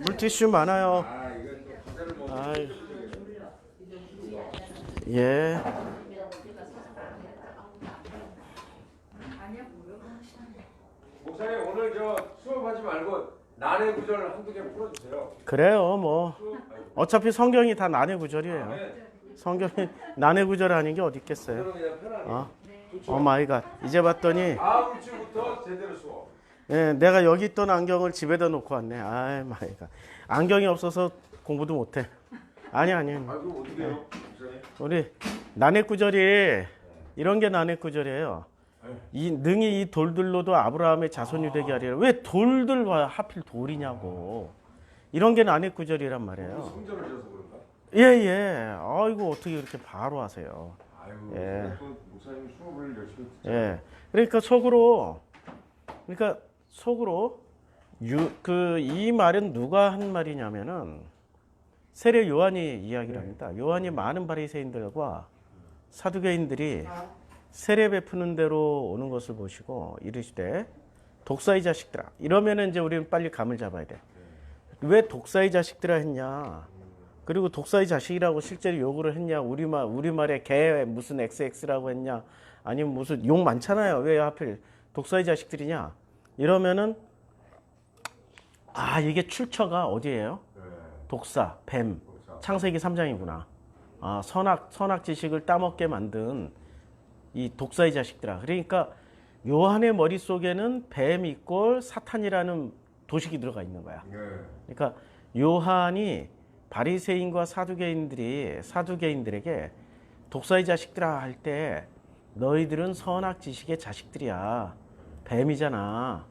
물티슈 많아요. 아, 예. 목사님 오늘 저 수업하지 말고 난해 구절 한두 개 풀어주세요. 그래요, 뭐 어차피 성경이 다 난해 구절이에요. 성경이 난해 구절 아닌 게 어디 있겠어요? 그냥 편하게. 오 마이 갓. 이제 봤더니 다음 주부터 제대로 수업. 예, 내가 여기 있던 안경을 집에다 놓고 왔네. 아이 마이 갓. 안경이 없어서 공부도 못 해. 아니. 그럼 어떻게 해요? 목사님? 우리 난해 구절이 이런 게 난해 구절이에요. 이 능히 이 돌들로도 아브라함의 자손이 되게 하리라. 왜 돌들과 하필 돌이냐고. 이런 게 난해 구절이란 말이에요. 성전을 져서 그런가? 예. 아이고 어떻게 그렇게 바로 하세요. 아이고 예. 또 목사님 수업을 열심히 듣자. 예. 그러니까 속으로 이 말은 누가 한 말이냐면은 세례 요한이 이야기를 합니다. 요한이 많은 바리새인들과 사두개인들이 세례 베푸는 대로 오는 것을 보시고 이르시되 독사의 자식들아. 이러면은 이제 우리는 빨리 감을 잡아야 돼. 왜 독사의 자식들아 했냐? 그리고 독사의 자식이라고 실제로 욕을 했냐? 우리말에 개 무슨 XX라고 했냐? 아니면 무슨 욕 많잖아요. 왜 하필 독사의 자식들이냐? 이러면은 이게 출처가 어디예요? 독사, 뱀. 창세기 3장이구나. 선악 지식을 따먹게 만든 이 독사의 자식들아. 그러니까 요한의 머릿속에는 뱀 이꼴 사탄이라는 도식이 들어가 있는 거야. 그러니까 요한이 바리새인과 사두개인들에게 독사의 자식들아 할 때 너희들은 선악 지식의 자식들이야. 뱀이잖아.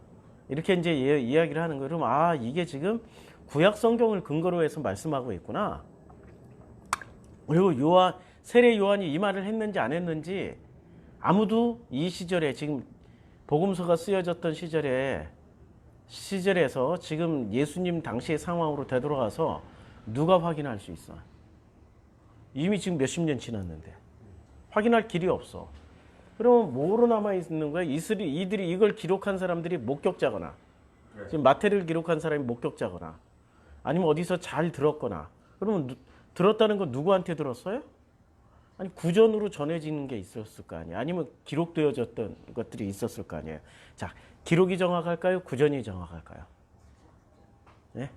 이렇게 이제 이야기를 하는 거예요. 그럼 이게 지금 구약 성경을 근거로 해서 말씀하고 있구나. 그리고 세례 요한이 이 말을 했는지 안 했는지 아무도 이 시절에 지금 복음서가 쓰여졌던 시절에서 지금 예수님 당시의 상황으로 되돌아가서 누가 확인할 수 있어? 이미 지금 몇십 년 지났는데 확인할 길이 없어. 그럼 뭐로 남아 있는 거야? 이들이 이걸 기록한 사람들이 목격자거나 지금 마태를 기록한 사람이 목격자거나 아니면 어디서 잘 들었거나. 그러면 들었다는 건 누구한테 들었어요? 아니 구전으로 전해지는 게 있었을 거 아니에요. 아니면 기록되어졌던 것들이 있었을 거 아니에요. 자, 기록이 정확할까요? 구전이 정확할까요? 네?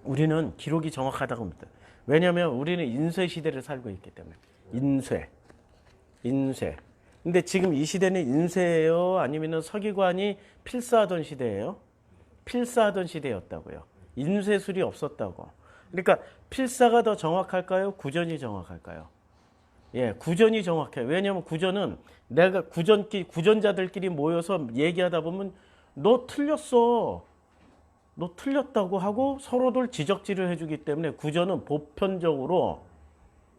우리는 기록이 정확하다고 봅니다. 왜냐하면 우리는 인쇄 시대를 살고 있기 때문에. 인쇄. 근데 지금 이 시대는 인쇄예요? 아니면 서기관이 필사하던 시대예요? 필사하던 시대였다고요. 인쇄술이 없었다고. 그러니까 필사가 더 정확할까요? 구전이 정확할까요? 예, 구전이 정확해요. 왜냐하면 구전은 내가 구전자들끼리 모여서 얘기하다 보면 너 틀렸어. 너 틀렸다고 하고 서로들 지적질을 해주기 때문에 구전은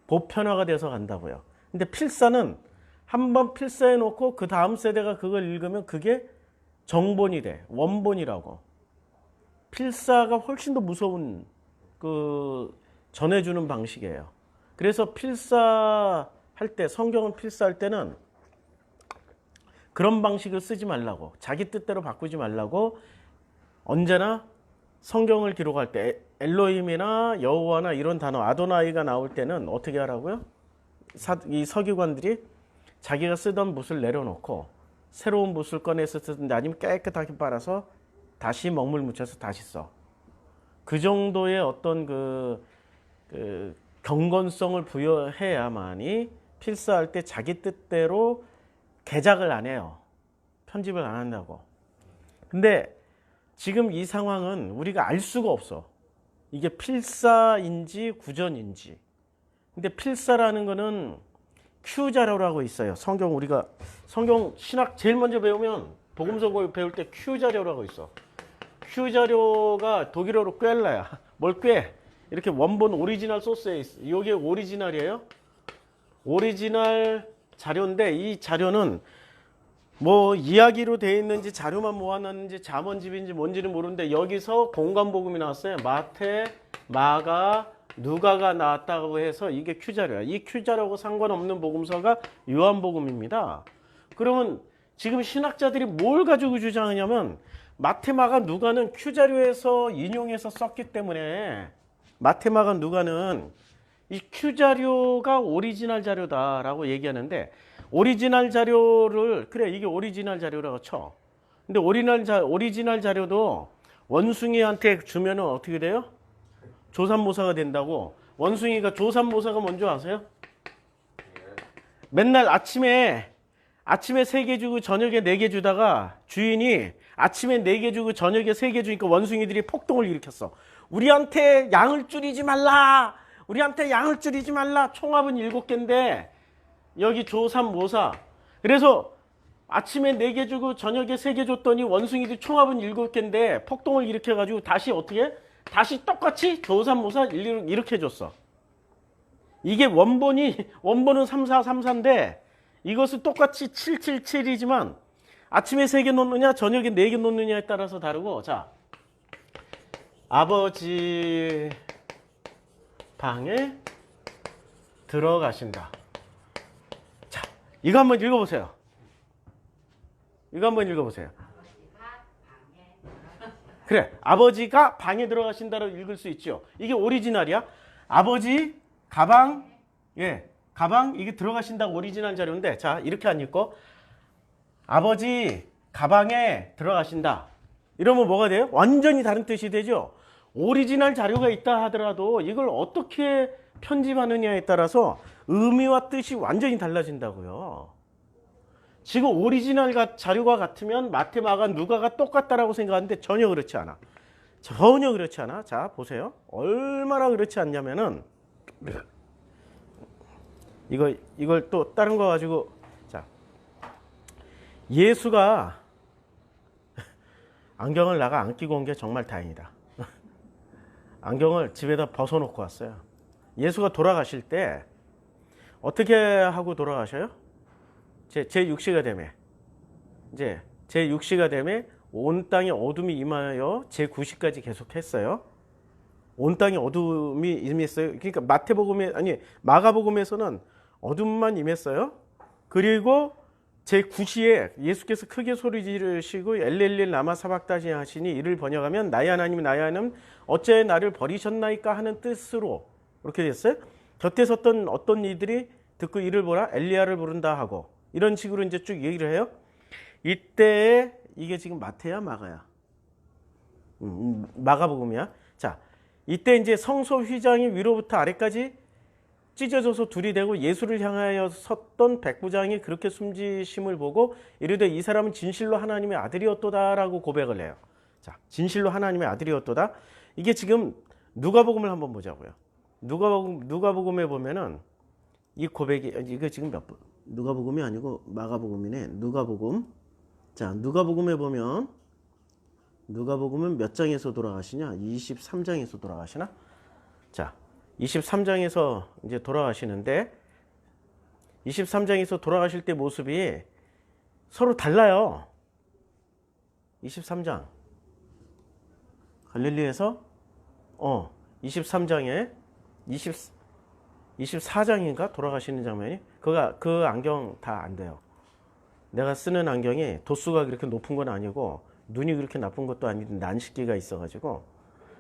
보편화가 돼서 간다고요. 근데 필사는 한번 필사해 놓고 그 다음 세대가 그걸 읽으면 그게 정본이 돼. 원본이라고. 필사가 훨씬 더 무서운 전해주는 방식이에요. 그래서 필사할 때, 성경을 필사할 때는 그런 방식을 쓰지 말라고, 자기 뜻대로 바꾸지 말라고 언제나 성경을 기록할 때 엘로힘이나 여호와나 이런 단어 아도나이가 나올 때는 어떻게 하라고요? 이 서기관들이 자기가 쓰던 붓을 내려놓고 새로운 붓을 꺼내서 쓰든지 아니면 깨끗하게 빨아서 다시 먹물 묻혀서 다시 써. 그 정도의 어떤 경건성을 부여해야만이 필사할 때 자기 뜻대로 개작을 안 해요. 편집을 안 한다고. 근데 지금 이 상황은 우리가 알 수가 없어. 이게 필사인지 구전인지. 근데 필사라는 거는 Q 자료라고 있어요. 성경 신학 제일 먼저 배우면 복음서 배울 때 Q 자료라고 있어. Q 자료가 독일어로 꿰라야. 뭘 꿰? 이렇게 원본 오리지널 소스에 있어. 이게 오리지널이에요. 오리지널 자료인데 이 자료는 뭐 이야기로 되어 있는지 자료만 모아놨는지 잠언집인지 뭔지는 모르는데 여기서 공관복음이 나왔어요. 마태, 마가, 누가가 나왔다고 해서 이게 Q자료야. 이 Q자료하고 상관없는 복음서가 요한복음입니다. 그러면 지금 신학자들이 뭘 가지고 주장하냐면 마테마가 누가는 큐 자료에서 인용해서 썼기 때문에 마테마가 누가는 이 큐 자료가 오리지널 자료다라고 얘기하는데 오리지널 자료를 그래 이게 오리지널 자료라고 쳐. 근데 오리지널 자료도 원숭이한테 주면은 어떻게 돼요? 조삼모사가 된다고. 원숭이가 조삼모사가 뭔지 아세요? 맨날 아침에 3개 주고 저녁에 4개 주다가 주인이 아침에 4개 주고 저녁에 3개 주니까 원숭이들이 폭동을 일으켰어. 우리한테 양을 줄이지 말라. 우리한테 양을 줄이지 말라. 총합은 7개인데 여기 조삼모사. 그래서 아침에 4개 주고 저녁에 3개 줬더니 원숭이들 총합은 7개인데 폭동을 일으켜가지고 다시 어떻게? 다시 똑같이 조삼모사 이렇게 줬어. 이게 원본은 3434인데 이것은 똑같이 777이지만 아침에 3개 놓느냐 저녁에 4개 놓느냐에 따라서 다르고. 자, 아버지 방에 들어가신다. 자, 이거 한번 읽어보세요. 그래, 아버지가 방에 들어가신다로 읽을 수 있죠. 이게 오리지널이야. 아버지 가방, 가방 이게 들어가신다고 오리지널 자료인데, 자 이렇게 안 읽고 아버지 가방에 들어가신다 이러면 뭐가 돼요? 완전히 다른 뜻이 되죠. 오리지널 자료가 있다 하더라도 이걸 어떻게 편집하느냐에 따라서 의미와 뜻이 완전히 달라진다고요. 지금 오리지널 자료가 같으면 마테마가 누가가 똑같다라고 생각하는데 전혀 그렇지 않아. 자, 보세요. 얼마나 그렇지 않냐면은 이걸 또 다른 거 가지고, 자, 예수가 안경을 나가 안 끼고 온 게 정말 다행이다. 안경을 집에다 벗어놓고 왔어요. 예수가 돌아가실 때 어떻게 하고 돌아가셔요? 제6시가 되매 이제 제6시가 되매 온 땅에 어둠이 임하여 제9시까지 계속했어요. 온 땅에 어둠이 임했어요. 그러니까 마가복음에서는 어둠만 임했어요. 그리고 제9시에 예수께서 크게 소리 지르시고 엘렐렐 라마 사박다니 하시니 이를 번역하면 나의 하나님 나의 하나님 어째 나를 버리셨나이까 하는 뜻으로 그렇게 됐어요. 곁에 섰던 어떤 이들이 듣고 이를 보라 엘리야를 부른다 하고 이런 식으로 이제 쭉 얘기를 해요. 이때 이게 지금 마태야 마가야? 마가복음이야. 자, 이때 이제 성소 휘장이 위로부터 아래까지 찢어져서 둘이 되고 예수를 향하여 섰던 백부장이 그렇게 숨지심을 보고 이르되 이 사람은 진실로 하나님의 아들이었도다라고 고백을 해요. 자, 진실로 하나님의 아들이었도다. 이게 지금 누가복음을 한번 보자고요. 누가복음에 보면은 이 고백이 이거 지금 몇 번? 누가복음이 아니고 마가복음이네. 누가복음. 자, 누가복음에 보면 누가복음은 몇 장에서 돌아가시냐? 23장에서 돌아가시나? 자, 23장에서 이제 돌아가시는데 23장에서 돌아가실 때 모습이 서로 달라요. 23장 갈릴리에서 23장에 24장인가 돌아가시는 장면이 그 안경 다 안 돼요. 내가 쓰는 안경이 도수가 그렇게 높은 건 아니고 눈이 그렇게 나쁜 것도 아닌데 난식기가 있어가지고.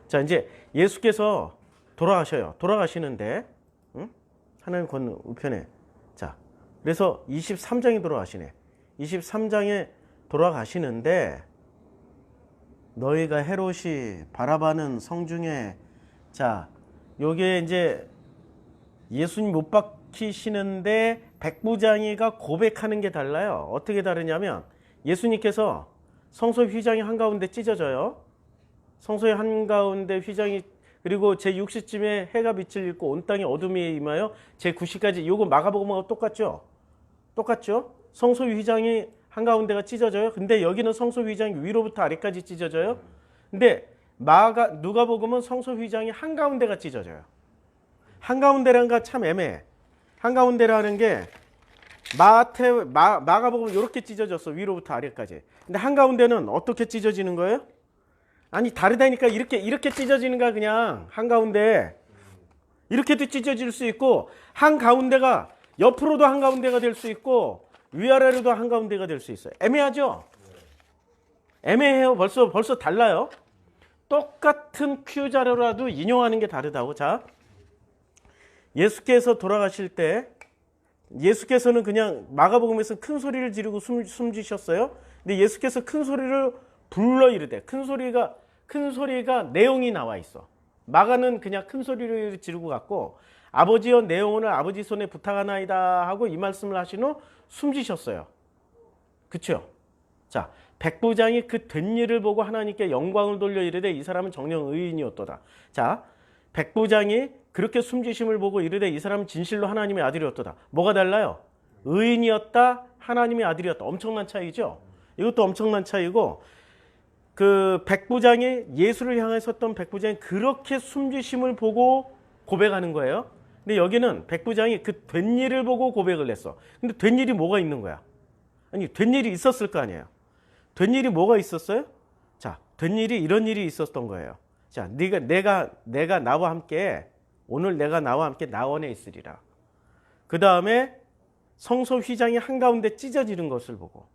자, 이제 예수께서 돌아가셔요. 돌아가시는데 하나님 권 우편에. 자, 그래서 23장에 돌아가시네. 23장에 돌아가시는데 너희가 헤롯이 바라바는 성중에, 자, 요게 이제 예수님 못 박히시는데 백부장이가 고백하는 게 달라요. 어떻게 다르냐면 예수님께서 성소 휘장이 한가운데 찢어져요. 성소의 한가운데 휘장이, 그리고 제6시쯤에 해가 빛을 잃고 온 땅에 어둠이 임하여 제9시까지. 요거 마가복음하고 똑같죠? 성소 휘장이 한가운데가 찢어져요. 근데 여기는 성소 휘장이 위로부터 아래까지 찢어져요. 근데 누가복음은 성소 휘장이 한가운데가 찢어져요. 한가운데라는 거 참 애매해. 한가운데라는 게 마가복음은 이렇게 찢어졌어. 위로부터 아래까지. 근데 한가운데는 어떻게 찢어지는 거예요? 아니, 다르다니까. 이렇게 찢어지는가. 그냥 한가운데 이렇게도 찢어질 수 있고, 한가운데가 옆으로도 한가운데가 될 수 있고, 위아래로도 한가운데가 될 수 있어요. 애매하죠? 애매해요. 벌써 달라요. 똑같은 큐 자료라도 인용하는 게 다르다고. 자, 예수께서 돌아가실 때 예수께서는 그냥 마가복음에서 큰 소리를 지르고 숨지셨어요. 근데 예수께서 큰 소리를 불러 이르되 큰 소리가 내용이 나와 있어. 마가는 그냥 큰 소리를 지르고 갔고 아버지여 내 영혼을 아버지 손에 부탁하나이다 하고 이 말씀을 하신 후 숨지셨어요. 그렇죠? 자, 백부장이 그 된 일을 보고 하나님께 영광을 돌려 이르되 이 사람은 정령 의인이었도다. 자, 백부장이 그렇게 숨지심을 보고 이르되 이 사람은 진실로 하나님의 아들이었도다. 뭐가 달라요? 의인이었다, 하나님의 아들이었다. 엄청난 차이죠? 이것도 엄청난 차이고 그 백부장이 예수를 향해 섰던 백부장이 그렇게 숨지심을 보고 고백하는 거예요. 근데 여기는 백부장이 그 된 일을 보고 고백을 했어. 근데 된 일이 뭐가 있는 거야? 아니, 된 일이 있었을 거 아니에요. 된 일이 뭐가 있었어요? 자, 된 일이 이런 일이 있었던 거예요. 자, 내가 나와 함께 오늘 내가 나와 함께 나원에 있으리라. 그 다음에 성소 휘장이 한가운데 찢어지는 것을 보고.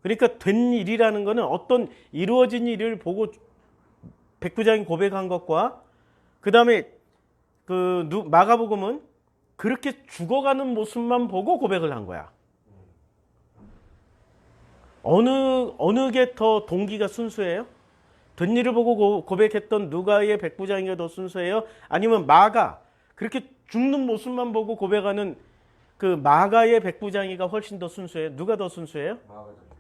그러니까 된 일이라는 거는 어떤 이루어진 일을 보고 백부장이 고백한 것과 그 다음에 마가복음은 그렇게 죽어가는 모습만 보고 고백을 한 거야. 어느 게 더 동기가 순수해요? 된 일을 보고 고백했던 누가의 백부장이가 더 순수해요? 아니면 마가 그렇게 죽는 모습만 보고 고백하는 그 마가의 백부장이가 훨씬 더 순수해요? 누가 더 순수해요?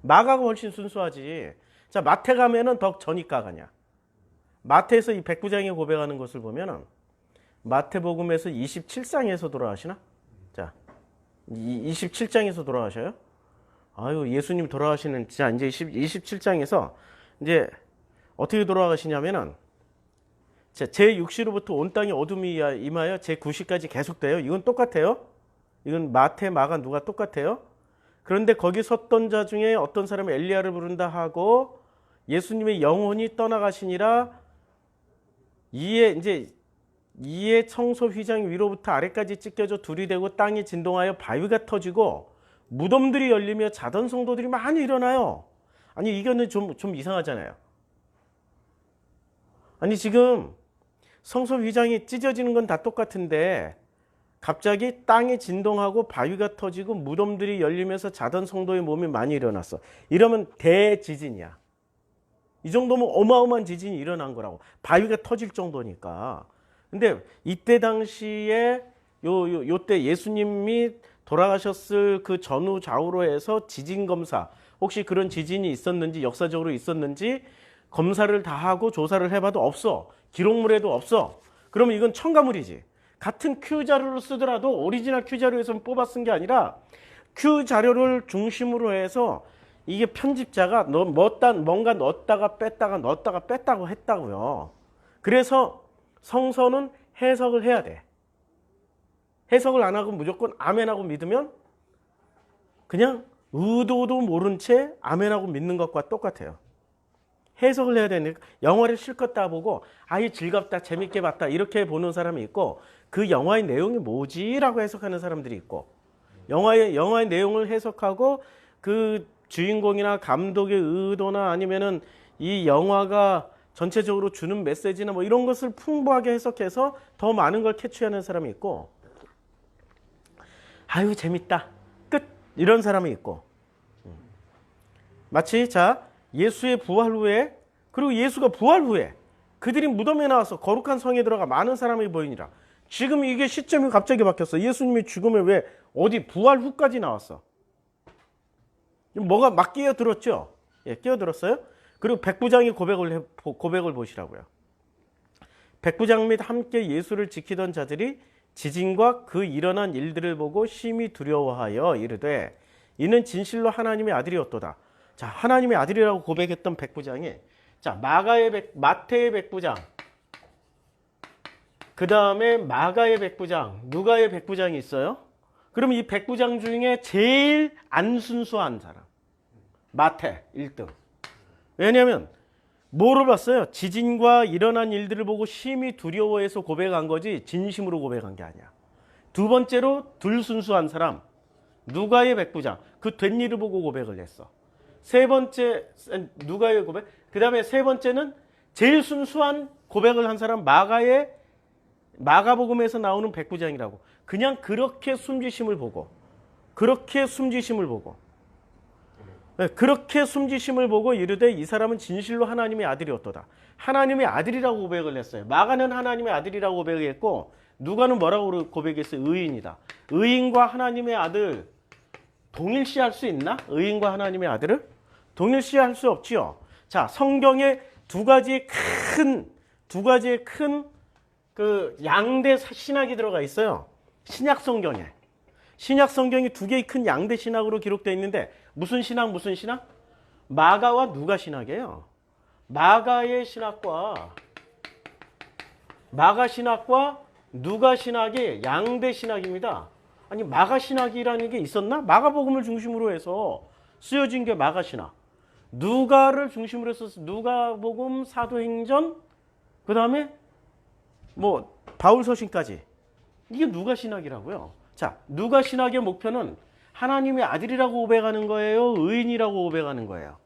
마가가 훨씬 순수하지. 자, 마태 가면은 더 전이가 가냐. 마태에서 이 백부장이 고백하는 것을 보면은 마태복음에서 27장에서 돌아가시나? 자, 27장에서 돌아가셔요? 아유, 예수님 돌아가시는, 진짜 이제 27장에서 이제 어떻게 돌아가시냐면은, 제 6시로부터 온 땅에 어둠이 임하여 제 9시까지 계속돼요. 이건 똑같아요. 이건 마태, 마가 누가 똑같아요. 그런데 거기 섰던 자 중에 어떤 사람이 엘리야를 부른다 하고 예수님의 영혼이 떠나가시니라 이에 청소 휘장 위로부터 아래까지 찢겨져 둘이 되고 땅이 진동하여 바위가 터지고 무덤들이 열리며 자던 성도들이 많이 일어나요. 아니, 이거는 좀 이상하잖아요. 아니, 지금 성소 휘장이 찢어지는 건 다 똑같은데 갑자기 땅이 진동하고 바위가 터지고 무덤들이 열리면서 자던 성도의 몸이 많이 일어났어. 이러면 대지진이야. 이 정도면 어마어마한 지진이 일어난 거라고. 바위가 터질 정도니까. 근데 이때 당시에 요때 예수님이 돌아가셨을 그 전후 좌우로 해서 지진 검사, 혹시 그런 지진이 있었는지 역사적으로 있었는지 검사를 다 하고 조사를 해봐도 없어. 기록물에도 없어. 그러면 이건 첨가물이지. 같은 Q 자료를 쓰더라도 오리지널 Q 자료에서 뽑아 쓴 게 아니라 Q 자료를 중심으로 해서 이게 편집자가 뭔가 넣었다가 뺐다고 했다고요. 그래서 성서는 해석을 해야 돼. 해석을 안 하고 무조건 아멘하고 믿으면 그냥 의도도 모른 채 아멘하고 믿는 것과 똑같아요. 해석을 해야 되니까 영화를 실컷 다 보고 아이 즐겁다, 재밌게 봤다 이렇게 보는 사람이 있고 그 영화의 내용이 뭐지라고 해석하는 사람들이 있고 영화의 내용을 해석하고 그 주인공이나 감독의 의도나 아니면은 이 영화가 전체적으로 주는 메시지나 뭐 이런 것을 풍부하게 해석해서 더 많은 걸 캐치하는 사람이 있고 아유 재밌다 끝 이런 사람이 있고 마치 자 예수의 부활 후에 그리고 예수가 부활 후에 그들이 무덤에 나와서 거룩한 성에 들어가 많은 사람이 보이니라. 지금 이게 시점이 갑자기 바뀌었어. 예수님이 죽음에 왜 어디 부활 후까지 나왔어. 뭐가 막 끼어들었죠. 예, 끼어들었어요. 그리고 백부장이 고백을 보시라고요. 백부장 및 함께 예수를 지키던 자들이 지진과 그 일어난 일들을 보고 심히 두려워하여 이르되 이는 진실로 하나님의 아들이었도다. 자, 하나님의 아들이라고 고백했던 백부장이 자, 마태의 백부장, 그 다음에 마가의 백부장, 누가의 백부장이 있어요. 그럼 이 백부장 중에 제일 안 순수한 사람 마태 1등. 왜냐하면 뭐를 봤어요? 지진과 일어난 일들을 보고 심히 두려워해서 고백한 거지 진심으로 고백한 게 아니야. 두 번째로 덜 순수한 사람 누가의 백부장, 그 된 일을 보고 고백을 했어. 세 번째 누가의 고백. 그다음에 세 번째는 제일 순수한 고백을 한 사람 마가복음에서 나오는 백부장이라고. 그냥 그렇게 숨지심을 보고 이르되 이 사람은 진실로 하나님의 아들이었도다. 하나님의 아들이라고 고백을 했어요. 마가는 하나님의 아들이라고 고백했고 누가는 뭐라고 고백했어요? 의인이다. 의인과 하나님의 아들 동일시할 수 있나? 의인과 하나님의 아들을? 동일시할 수 없지요. 자, 성경에 두 가지의 큰 그 양대 신학이 들어가 있어요. 신약 성경이 두 개의 큰 양대 신학으로 기록되어 있는데 무슨 신학? 마가와 누가 신학이에요. 마가 신학과 누가 신학이 양대 신학입니다. 아니 마가 신학이라는 게 있었나? 마가복음을 중심으로 해서 쓰여진 게 마가 신학. 누가를 중심으로 해서 누가복음, 사도행전, 그 다음에 뭐 바울 서신까지. 이게 누가 신학이라고요. 자, 누가 신학의 목표는 하나님의 아들이라고 고백하는 거예요? 의인이라고 고백하는 거예요?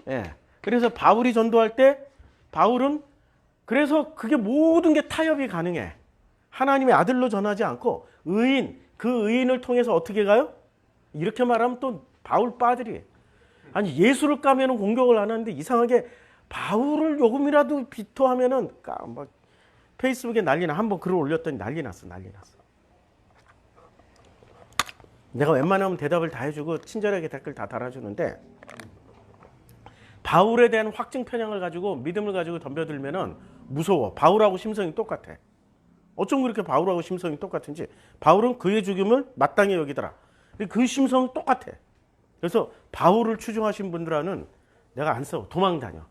예. 그래서 바울이 전도할 때 바울은 그래서 그게 모든 게 타협이 가능해. 하나님의 아들로 전하지 않고 의인, 그 의인을 통해서 어떻게 가요? 이렇게 말하면 또 바울 빠들이. 아니 예수를 까면은 공격을 안 하는데 이상하게 바울을 조금이라도 비토하면은 막 페이스북에 난리나. 한번 글을 올렸더니 난리 났어. 내가 웬만하면 대답을 다 해주고 친절하게 댓글 다 달아주는데 바울에 대한 확증 편향을 가지고 믿음을 가지고 덤벼들면은 무서워. 바울하고 심성이 똑같아. 어쩜 그렇게 바울하고 심성이 똑같은지. 바울은 그의 죽임을 마땅히 여기더라. 그 심성은 똑같아. 그래서 바울을 추종하신 분들은 내가 안 써. 도망 다녀.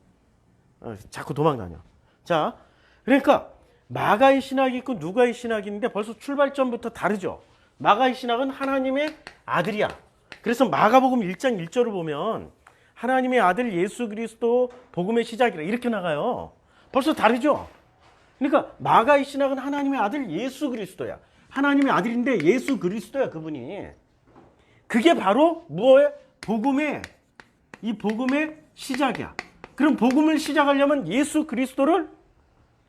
자꾸 도망 다녀. 자, 그러니까 마가의 신학이 있고 누가의 신학이 있는데 벌써 출발점부터 다르죠. 마가의 신학은 하나님의 아들이야. 그래서 마가복음 1장 1절을 보면 하나님의 아들 예수 그리스도 복음의 시작이라 이렇게 나가요. 벌써 다르죠. 그러니까 마가의 신학은 하나님의 아들 예수 그리스도야. 하나님의 아들인데 예수 그리스도야, 그분이. 그게 바로 뭐예요? 복음의 시작이야. 그럼 복음을 시작하려면 예수 그리스도를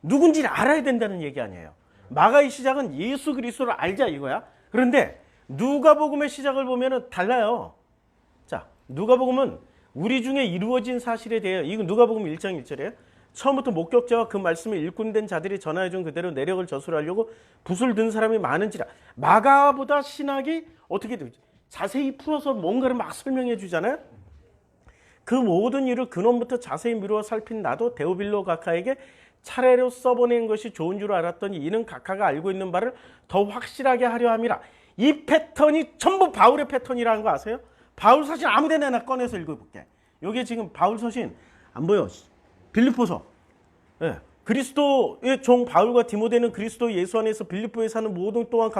누군지를 알아야 된다는 얘기 아니에요. 마가의 시작은 예수 그리스도를 알자 이거야. 그런데 누가복음의 시작을 보면은 달라요. 자, 누가복음은 우리 중에 이루어진 사실에 대해, 이건 누가복음 1장 1절이에요. 처음부터 목격자와 그 말씀을 일꾼된 자들이 전하여준 그대로 내력을 저술하려고 붓을 든 사람이 많은지라. 마가보다 신학이 어떻게 되지? 자세히 풀어서 뭔가를 막 설명해 주잖아요. 그 모든 일을 근원부터 자세히 미루어 살핀 나도 데오빌로 가카에게 차례로 써보낸 것이 좋은 줄 알았더니 이는 가카가 알고 있는 바를 더 확실하게 하려 함이라. 이 패턴이 전부 바울의 패턴이라는 거 아세요? 바울 서신 아무 데나 하나 꺼내서 읽어볼게. 여기 지금 바울 서신 안 보여. 빌립보서. 예. 그리스도의 종 바울과 디모데는 그리스도 예수 안에서 빌립보에 사는 모든 또한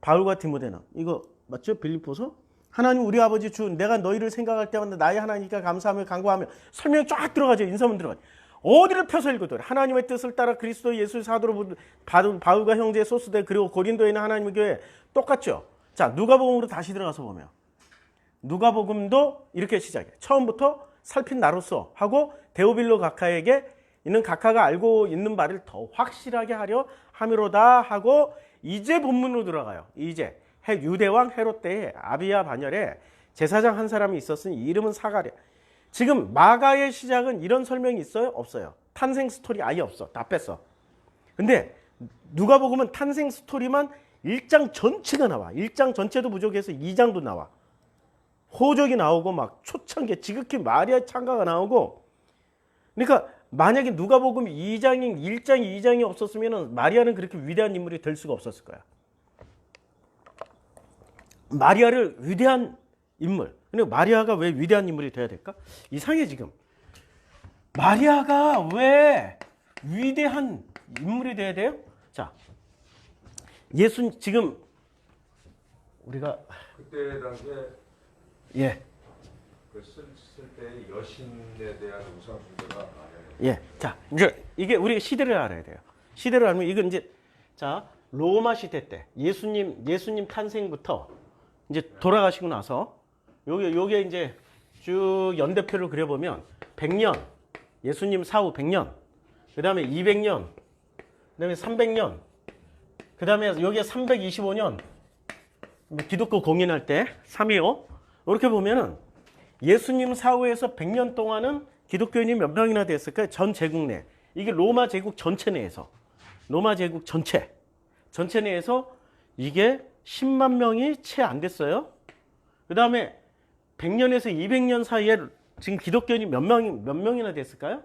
바울과 디모데는 이거 맞죠? 빌립보서. 하나님 우리 아버지 주 내가 너희를 생각할 때마다 나의 하나님께 감사하며 간구하며 설명이 쫙 들어가죠. 인사문 들어가죠. 어디를 펴서 읽어도 하나님의 뜻을 따라 그리스도 예수 사도로 받은 바울과 형제 소스대 그리고 고린도에 있는 하나님의 교회 똑같죠. 자, 누가복음으로 다시 들어가서 보면 누가복음도 이렇게 시작해. 처음부터 살핀 나로서 하고 데오빌로 가카에게 있는 가카가 알고 있는 바를 더 확실하게 하려 함이로다 하고 이제 본문으로 들어가요. 이제 유대왕 헤롯 때에 아비야 반열에 제사장 한 사람이 있었으니 이름은 사가랴. 지금 마가의 시작은 이런 설명이 있어요? 없어요. 탄생 스토리 아예 없어. 다 뺐어. 근데 누가복음은 탄생 스토리만 1장 전체가 나와. 1장 전체도 부족해서 2장도 나와. 호적이 나오고 막 초창기 지극히 마리아의 창가가 나오고. 그러니까 만약에 누가복음 1장 2장이 없었으면 마리아는 그렇게 위대한 인물이 될 수가 없었을 거야. 마리아를 위대한 인물. 근데 마리아가 왜 위대한 인물이 돼야 될까? 이상해 지금. 마리아가 왜 위대한 인물이 돼야 돼요? 자, 예수 지금 우리가 그때 당시에 예. 쓸 때 여신에 대한 우상 숭배가 많아요. 예. 자, 이제 이게 우리가 시대를 알아야 돼요. 시대를 알면 이건 이제 자, 로마 시대 때 예수님 탄생부터 이제 돌아가시고 나서 요게 이제 쭉 연대표를 그려보면 100년, 예수님 사후 100년, 그 다음에 200년, 그 다음에 300년, 그 다음에 여기에 325년, 기독교 공인할 때 325, 이렇게 보면은 예수님 사후에서 100년 동안은 기독교인이 몇 명이나 됐을까요? 전 제국 내. 이게 로마 제국 전체 내에서. 로마 제국 전체 내에서 이게 10만 명이 채 안 됐어요. 그 다음에 100년에서 200년 사이에 지금 기독교인이 몇 명이나 됐을까요?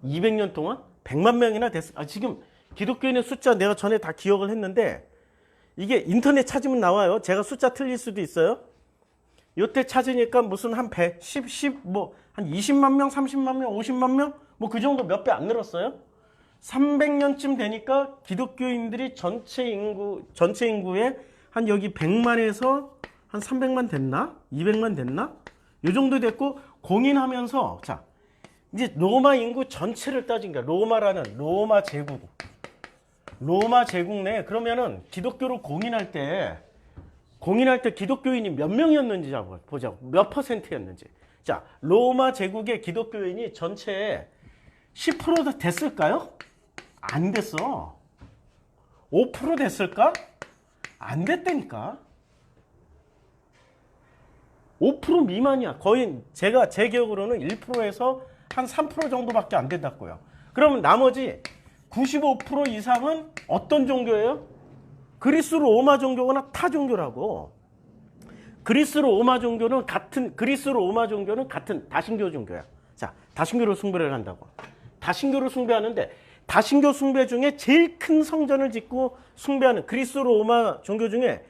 200년 동안 100만 명이나 됐어요. 지금 기독교인의 숫자 내가 전에 다 기억을 했는데 이게 인터넷 찾으면 나와요. 제가 숫자 틀릴 수도 있어요. 요때 찾으니까 무슨 한 100, 10, 뭐 한 20만 명, 30만 명, 50만 명? 뭐 그 정도 몇 배 안 늘었어요. 300년쯤 되니까 기독교인들이 전체 인구의 한 여기 100만에서 한 300만 됐나? 200만 됐나? 요 정도 됐고 공인하면서 자 이제 로마 인구 전체를 따진 거야. 로마라는 로마 제국 내 그러면은 기독교를 공인할 때 기독교인이 몇 명이었는지 보자고. 몇 퍼센트였는지. 자, 로마 제국의 기독교인이 전체에 10% 됐을까요? 안 됐어. 5% 됐을까? 안 됐다니까. 5% 미만이야. 거의 제 기억으로는 1%에서 한 3% 정도밖에 안 된다고요. 그러면 나머지 95% 이상은 어떤 종교예요? 그리스 로마 종교거나 타 종교라고. 그리스 로마 종교는 같은 다신교 종교야. 자, 다신교로 숭배를 한다고. 다신교를 숭배하는데 다신교 숭배 중에 제일 큰 성전을 짓고 숭배하는 그리스 로마 종교 중에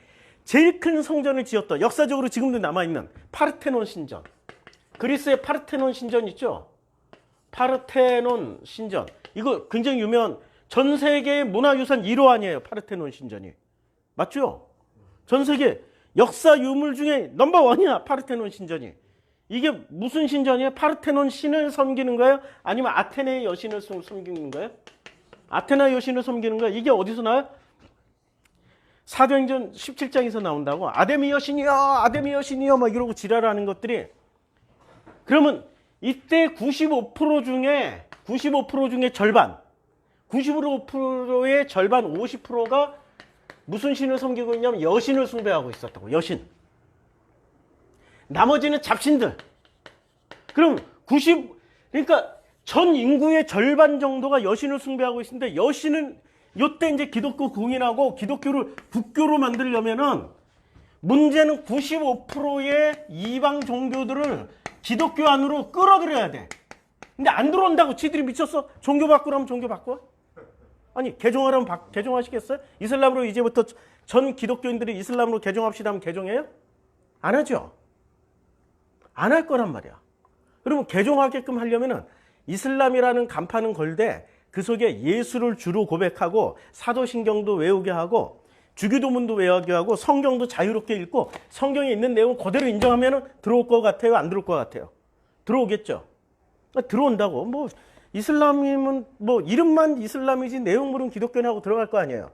제일 큰 성전을 지었던 역사적으로 지금도 남아있는 파르테논 신전. 그리스의 파르테논 신전 있죠? 파르테논 신전. 이거 굉장히 유명한 전 세계 문화유산 1호 아니에요? 파르테논 신전이. 맞죠? 전 세계 역사 유물 중에 넘버원이야. 파르테논 신전이. 이게 무슨 신전이에요? 파르테논 신을 섬기는 거예요? 아니면 아테네의 여신을 섬기는 거예요? 아테나 여신을 섬기는 거예요? 이게 어디서 나와요? 사도행전 17장에서 나온다고. 아데미 여신이여 막 이러고 지랄하는 것들이. 그러면 이때 95% 중에 절반 95%의 절반 50%가 무슨 신을 섬기고 있냐면 여신을 숭배하고 있었다고. 여신. 나머지는 잡신들. 그럼 그러니까 전 인구의 절반 정도가 여신을 숭배하고 있는데 여신은 요때 이제 기독교 공인하고 기독교를 국교로 만들려면은 문제는 95%의 이방 종교들을 기독교 안으로 끌어들여야 돼. 근데 안 들어온다고. 지들이 미쳤어? 종교 바꾸라면 종교 바꿔? 아니 개종하라면 개종하시겠어요? 이슬람으로 이제부터 전 기독교인들이 이슬람으로 개종합시다 하면 개종해요? 안 하죠. 안 할 거란 말이야. 그러면 개종하게끔 하려면은 이슬람이라는 간판은 걸되 그 속에 예수를 주로 고백하고 사도신경도 외우게 하고 주기도문도 외우게 하고 성경도 자유롭게 읽고 성경에 있는 내용 그대로 인정하면 들어올 것 같아요? 안 들어올 것 같아요? 들어오겠죠. 들어온다고. 뭐 이슬람이면 뭐 이름만 이슬람이지 내용물은 기독교하고 들어갈 거 아니에요.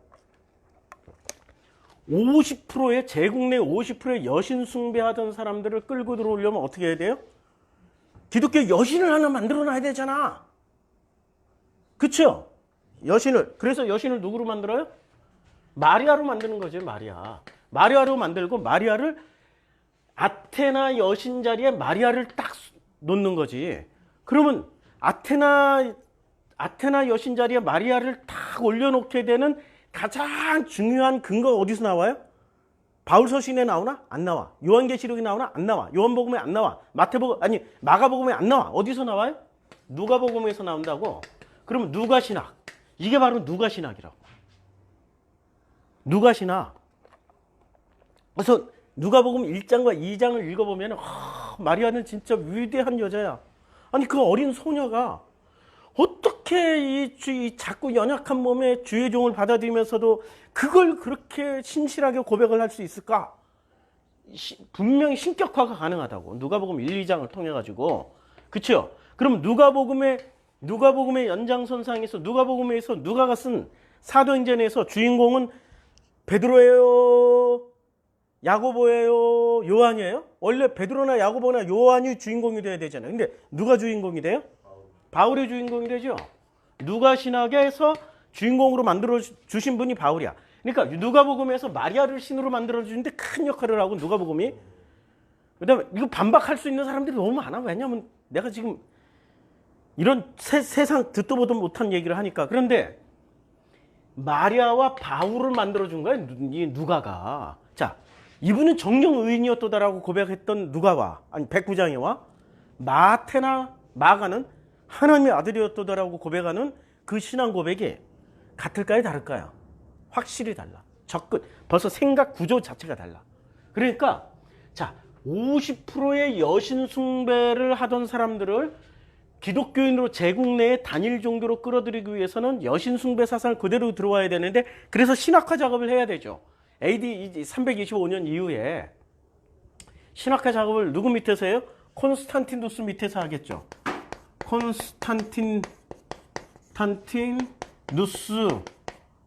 50%의 제국 내 50%의 여신 숭배하던 사람들을 끌고 들어오려면 어떻게 해야 돼요? 기독교 여신을 하나 만들어 놔야 되잖아. 그쵸? 그래서 여신을 누구로 만들어요? 마리아로 만드는 거죠. 마리아로 만들고 마리아를 아테나 여신 자리에 마리아를 딱 놓는 거지. 그러면 아테나 여신 자리에 마리아를 딱 올려놓게 되는 가장 중요한 근거가 어디서 나와요? 바울서신에 나오나? 안 나와. 요한계시록에 나오나? 안 나와. 요한복음에 안 나와. 마가복음에 안 나와. 어디서 나와요? 누가복음에서 나온다고. 그러면 누가신학. 이게 바로 누가신학이라고. 누가신학. 그래서 누가복음 1장과 2장을 읽어보면 마리아는 진짜 위대한 여자야. 아니 그 어린 소녀가 어떻게 이 자꾸 연약한 몸에 주의 종을 받아들이면서도 그걸 그렇게 신실하게 고백을 할 수 있을까? 분명히 신격화가 가능하다고. 누가복음 1, 2장을 통해 가지고. 그렇죠? 그럼 누가복음의 연장선상에서 누가복음에서 누가가 쓴 사도행전에서 주인공은 베드로예요? 야고보예요? 요한이에요? 원래 베드로나 야고보나 요한이 주인공이 돼야 되잖아요. 근데 누가 주인공이 돼요? 바울이 주인공이 되죠. 누가 신학에서 주인공으로 만들어 주신 분이 바울이야. 그러니까 누가복음에서 마리아를 신으로 만들어 주는데 큰 역할을 하고 누가복음이. 그다음에 이거 반박할 수 있는 사람들이 너무 많아. 왜냐면 내가 지금 이런 세상 듣도 보도 못한 얘기를 하니까. 그런데 마리아와 바울을 만들어 준 거야. 이 누가가. 자, 이분은 정령 의인이었도다라고 고백했던 누가와, 아니 백부장이와 마태나 마가는 하나님의 아들이었도다라고 고백하는 그 신앙 고백이 같을까요, 다를까요? 확실히 달라. 접근, 벌써 생각 구조 자체가 달라. 그러니까 자, 50%의 여신 숭배를 하던 사람들을 기독교인으로 제국 내에 단일 종교로 끌어들이기 위해서는 여신 숭배 사상을 그대로 들어와야 되는데, 그래서 신학화 작업을 해야 되죠. AD 325년 이후에 신학화 작업을 누구 밑에서 해요? 콘스탄티누스 밑에서 하겠죠. 콘스탄티누스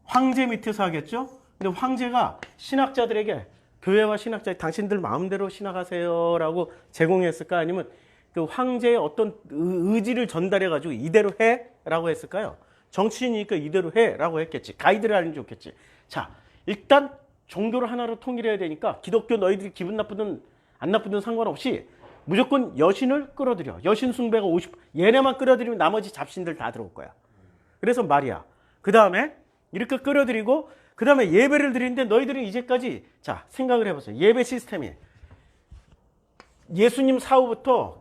황제 밑에서 하겠죠. 근데 황제가 신학자들에게 교회와 신학자, 당신들 마음대로 신학하세요라고 제공했을까? 아니면 그 황제의 어떤 의지를 전달해가지고 이대로 해라고 했을까요? 정치인이니까 이대로 해라고 했겠지. 가이드를 하는 게 좋겠지. 자, 일단 종교를 하나로 통일해야 되니까 기독교 너희들이 기분 나쁘든 안 나쁘든 상관없이 무조건 여신을 끌어들여. 여신 숭배가 50%. 얘네만 끌어들이면 나머지 잡신들 다 들어올 거야. 그래서 말이야. 그 다음에 이렇게 끌어들이고 그 다음에 예배를 드리는데 너희들은 이제까지 자 생각을 해보세요. 예배 시스템이 예수님 사후부터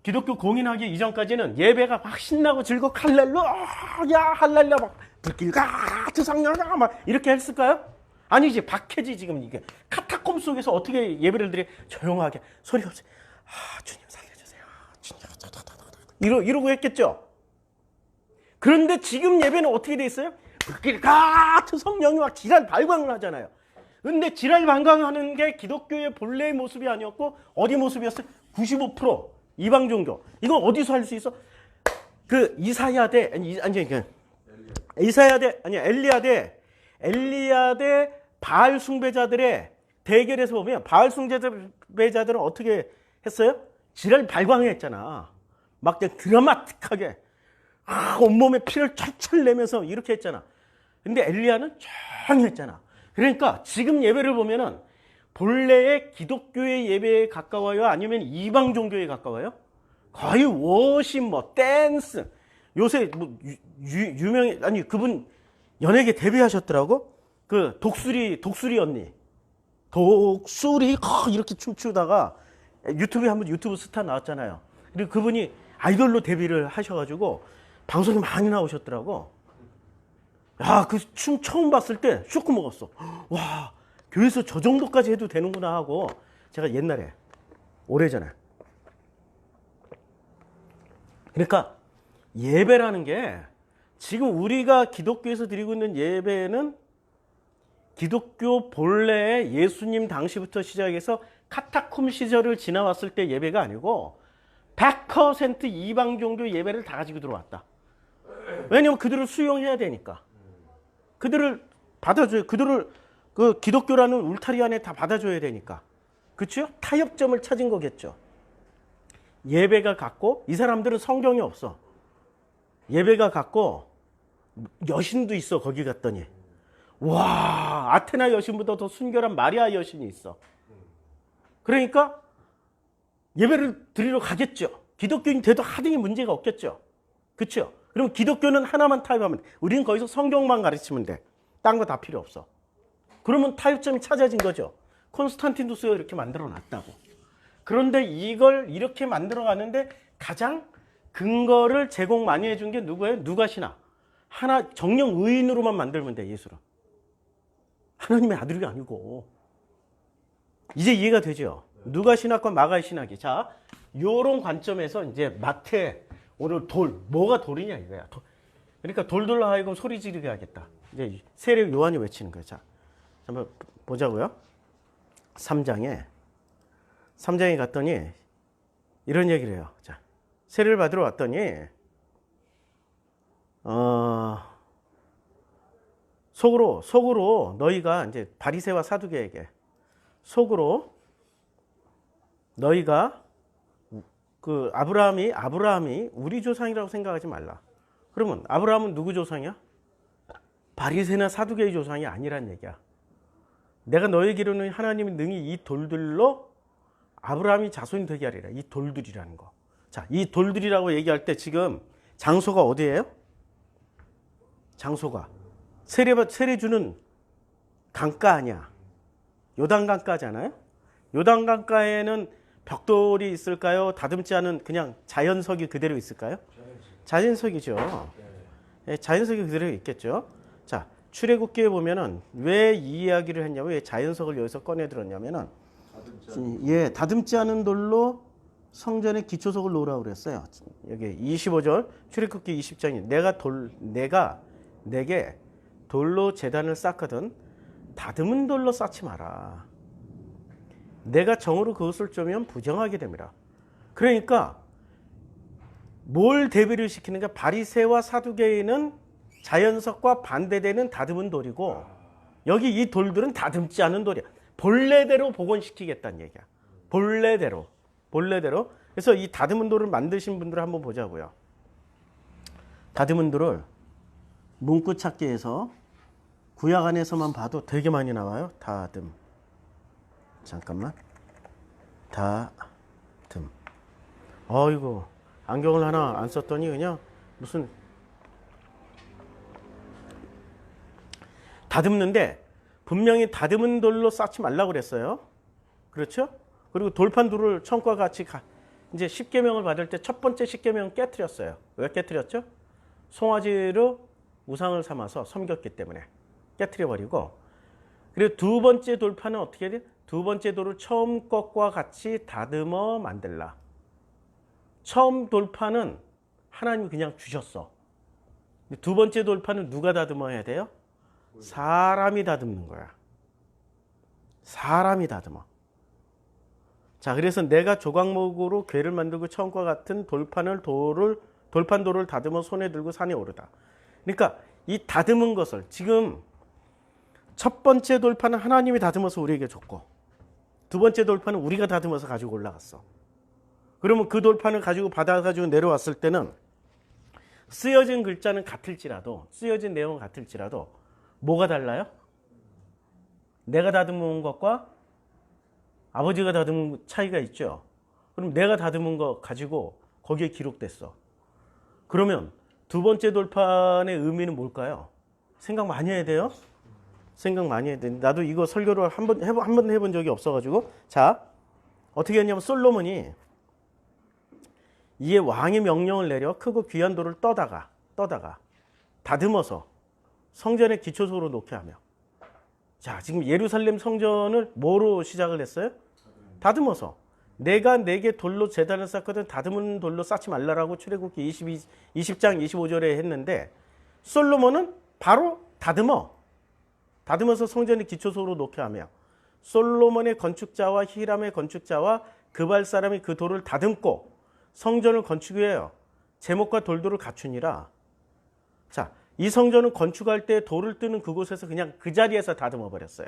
기독교 공인하기 이전까지는 예배가 막 신나고 즐겁고 할렐루야 할렐루야 막 불길가 주상녀가 막 이렇게 했을까요? 아니지. 박해지. 지금 이게 카타콤 속에서 어떻게 예배를 드려? 조용하게 소리 없이 주님 살려주세요. 주님 이러고 했겠죠. 그런데 지금 예배는 어떻게 돼 있어요? 불길가 성령이 막 지랄 발광을 하잖아요. 근데 지랄 발광하는 게 기독교의 본래의 모습이 아니었고 어디 모습이었어요? 95% 이방 종교. 이건 어디서 할 수 있어? 그 이사야 대 엘리야 대 바알 숭배자들의 대결에서 보면 바알 숭배자들은 어떻게 했어요? 지랄 발광했잖아. 막 그냥 드라마틱하게 온몸에 피를 철철 내면서 이렇게 했잖아. 근데 엘리야는 조용히 했잖아. 그러니까 지금 예배를 보면은 본래의 기독교의 예배에 가까워요? 아니면 이방 종교에 가까워요? 거의 워십, 댄스. 요새 유명해, 아니, 그분 연예계 데뷔하셨더라고? 그 독수리 언니. 독수리, 이렇게 춤추다가 유튜브에 한번 유튜브 스타 나왔잖아요. 그리고 그분이 아이돌로 데뷔를 하셔가지고 방송에 많이 나오셨더라고. 야, 그 춤 처음 봤을 때 쇼크 먹었어. 와, 교회에서 저 정도까지 해도 되는구나 하고 제가 옛날에 오래전에 그러니까 예배라는 게 지금 우리가 기독교에서 드리고 있는 예배는 기독교 본래의 예수님 당시부터 시작해서 카타콤 시절을 지나왔을 때 예배가 아니고 100% 이방 종교 예배를 다 가지고 들어왔다. 왜냐면 그들을 수용해야 되니까. 그들을 받아줘요. 그들을 그 기독교라는 울타리 안에 다 받아줘야 되니까. 그렇죠? 타협점을 찾은 거겠죠. 예배가 같고 이 사람들은 성경이 없어. 예배가 같고 여신도 있어. 거기 갔더니 와, 아테나 여신보다 더 순결한 마리아 여신이 있어. 그러니까 예배를 드리러 가겠죠. 기독교인 돼도 하등의 문제가 없겠죠. 그렇죠? 그럼 기독교는 하나만 타협하면 돼. 우리는 거기서 성경만 가르치면 돼. 딴 거 다 필요 없어. 그러면 타협점이 찾아진 거죠. 콘스탄티누스가 이렇게 만들어 놨다고. 그런데 이걸 이렇게 만들어 가는데 가장 근거를 제공 많이 해준 게 누구예요? 누가 신학. 하나 정령 의인으로만 만들면 돼, 예수를. 하나님의 아들이 아니고. 이제 이해가 되죠? 누가 신학과 마가의 신학이. 자, 요런 관점에서 이제 마태, 오늘 뭐가 돌이냐 이거야. 그러니까 돌돌로 하여금 소리 지르게 하겠다. 이제 세례 요한이 외치는 거야. 자, 한번 보자고요. 3장에 갔더니 이런 얘기를 해요. 자, 세례를 받으러 왔더니 속으로 너희가 이제 바리새와 사두개에게 속으로 너희가 그 아브라함이 우리 조상이라고 생각하지 말라. 그러면 아브라함은 누구 조상이야? 바리새나 사두개의 조상이 아니란 얘기야. 내가 너에게로는 하나님이 능히 이 돌들로 아브라함이 자손이 되게 하리라. 이 돌들이라는 거. 자, 이 돌들이라고 얘기할 때 지금 장소가 어디예요? 장소가 세례주는 강가 아니야. 요단강가잖아요. 요단강가에는 벽돌이 있을까요? 다듬지 않은 그냥 자연석이 그대로 있을까요? 자연석이죠. 네, 자연석이 그대로 있겠죠. 자, 출애굽기에 보면은 왜 이 이야기를 했냐면 왜 자연석을 여기서 꺼내 들었냐면은 다듬지 않은 돌로 성전의 기초석을 놓으라고 그랬어요. 여기 25절 출애굽기 20장에 내가 내게 돌로 제단을 쌓거든 다듬은 돌로 쌓지 마라. 내가 정으로 그것을 쪼면 부정하게 됩니다. 그러니까 뭘 대비를 시키는가? 바리새와 사두개인은 자연석과 반대되는 다듬은 돌이고 여기 이 돌들은 다듬지 않은 돌이야. 본래대로 복원시키겠다는 얘기야. 본래대로. 그래서 이 다듬은 돌을 만드신 분들을 한번 보자고요. 다듬은 돌을 문구 찾기에서 구약 안에서만 봐도 되게 많이 나와요. 다듬. 잠깐만. 다듬. 어이구. 안경을 하나 안 썼더니 그냥 무슨 다듬는데 분명히 다듬은 돌로 쌓지 말라고 그랬어요. 그렇죠? 그리고 돌판 돌을 처음과 같이 이제 10계명을 받을 때 첫 번째 10계명은 깨트렸어요. 왜 깨트렸죠? 송아지로 우상을 삼아서 섬겼기 때문에 깨트려 버리고 그리고 두 번째 돌판은 어떻게 해야 돼? 두 번째 돌을 처음 것과 같이 다듬어 만들라. 처음 돌판은 하나님이 그냥 주셨어. 두 번째 돌판은 누가 다듬어야 돼요? 사람이 다듬는 거야. 사람이 다듬어. 자, 그래서 내가 조각목으로 궤를 만들고 처음과 같은 돌판돌을 다듬어 손에 들고 산에 오르다. 그러니까 이 다듬은 것을 지금 첫 번째 돌판은 하나님이 다듬어서 우리에게 줬고 두 번째 돌판은 우리가 다듬어서 가지고 올라갔어. 그러면 그 돌판을 가지고 받아가지고 내려왔을 때는 쓰여진 글자는 같을지라도 쓰여진 내용은 같을지라도 뭐가 달라요? 내가 다듬은 것과 아버지가 다듬은 차이가 있죠. 그럼 내가 다듬은 거 가지고 거기에 기록됐어. 그러면 두 번째 돌판의 의미는 뭘까요? 생각 많이 해야 돼요. 생각 많이 해야 돼. 나도 이거 설교를 한 번 해본 적이 없어가지고 자 어떻게 했냐면 솔로몬이 이에 왕이 명령을 내려 크고 귀한 돌을 떠다가 다듬어서 성전의 기초석으로 놓게 하며 자 지금 예루살렘 성전을 뭐로 시작을 했어요? 다듬어서 내가 내게 돌로 제단을 쌓거든 다듬은 돌로 쌓지 말라라고 출애굽기 20장 25절에 했는데 솔로몬은 바로 다듬어서 성전의 기초석으로 놓게 하며 솔로몬의 건축자와 히람의 건축자와 그발 사람이 그 돌을 다듬고 성전을 건축 위하여 제목과 돌들을 갖추니라. 자, 이 성전은 건축할 때 돌을 뜨는 그곳에서 그냥 그 자리에서 다듬어 버렸어요.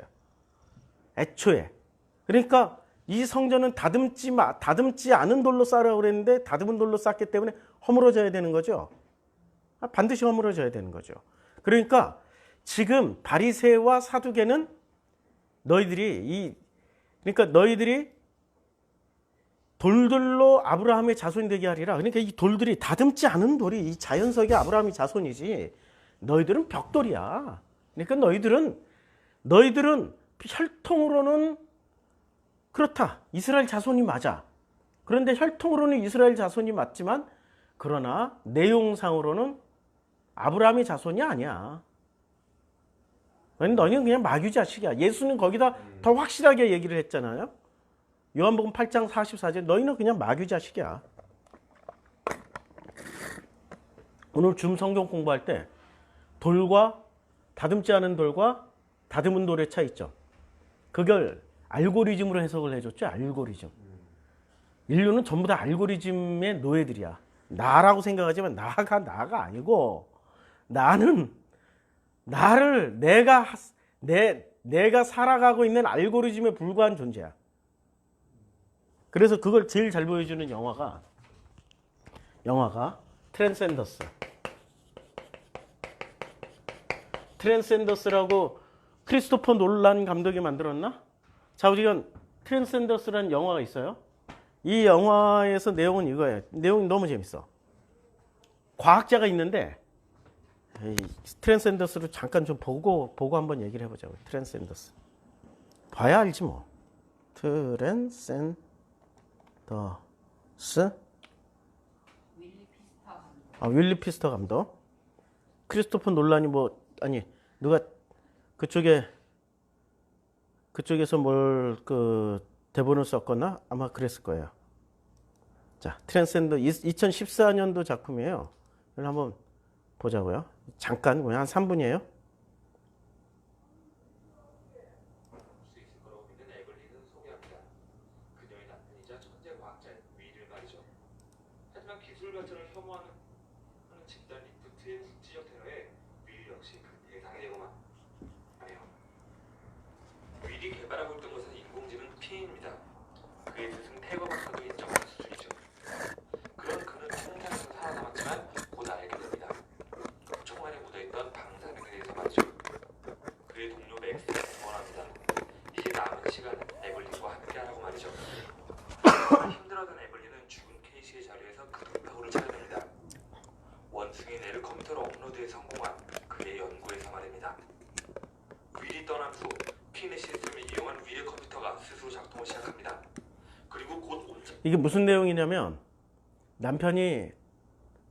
애초에. 그러니까 이 성전은 다듬지 않은 돌로 쌓으라고 그랬는데 다듬은 돌로 쌓기 때문에 허물어져야 되는 거죠. 반드시 허물어져야 되는 거죠. 그러니까 지금 바리새와 사두개는 너희들이 돌들로 아브라함의 자손이 되게 하리라. 그러니까 이 돌들이 다듬지 않은 돌이 이 자연석이 아브라함의 자손이지 너희들은 벽돌이야. 그러니까 너희들은 혈통으로는 그렇다. 이스라엘 자손이 맞아. 그런데 혈통으로는 이스라엘 자손이 맞지만 그러나 내용상으로는 아브라함의 자손이 아니야. 너희는 그냥 마귀 자식이야. 예수는 거기다 더 확실하게 얘기를 했잖아요. 요한복음 8장 44절 너희는 그냥 마귀 자식이야. 오늘 줌 성경 공부할 때 돌과 다듬지 않은 돌과 다듬은 돌의 차이점. 그걸 알고리즘으로 해석을 해줬죠. 알고리즘. 인류는 전부 다 알고리즘의 노예들이야. 나라고 생각하지만 나가 아니고 나는 내가 살아가고 있는 알고리즘에 불과한 존재야. 그래서 그걸 제일 잘 보여주는 영화가 트랜센더스. 트랜센더스라고 크리스토퍼 놀란 감독이 만들었나? 좌우지간 트랜센더스라는 영화가 있어요. 이 영화에서 내용은 이거예요. 내용이 너무 재밌어. 과학자가 있는데 트랜센더스를 잠깐 좀 보고 한번 얘기를 해보자고. 트랜센더스 봐야 알지 뭐. 트랜센더스. 윌리 피스터 감독. 크리스토퍼 놀란이 뭐 아니 누가 그쪽에서 뭘 대본을 썼거나 아마 그랬을 거예요. 자, 트랜센더 2014년도 작품이에요. 이걸 한번 보자고요. 잠깐 그냥 한 3분이에요. 수 있을 거라고 믿는 에블린은 소개합니다. 그녀의 남편이자 천재 과학자인 윌을 말이죠. 하지만 기술 발전을 혐오하는 집단 리프트의 국지적 테러에 윌 역시 그 대상이 되고만 하네요. 윌이 개발하고 있던 것은 인공지능 피해입니다. 그의 스승 태거 박사도 인정하는 수준이죠. 그런 그는 총장에서 살아남았지만 곧 알게 됩니다. 총 안에 묻어있던 방사능에 대해서 말이죠. 그의 동료 맥스는 원합니다. 이제 남은 시간 에블린과 함께하라고 말이죠. 힘들어하던 에블린은 죽은 케이시의 자리에서 그 돌파구를 찾아냅니다. 원숭이 뇌를 컴퓨터로 업로드에 성공한 그의 연구에서 말입니다. 윌이 떠난 후 피네 시스템을 이용한 윌의 컴퓨터가 스스로 작동을 시작합니다. 그리고 곧 이게 무슨 내용이냐면 남편이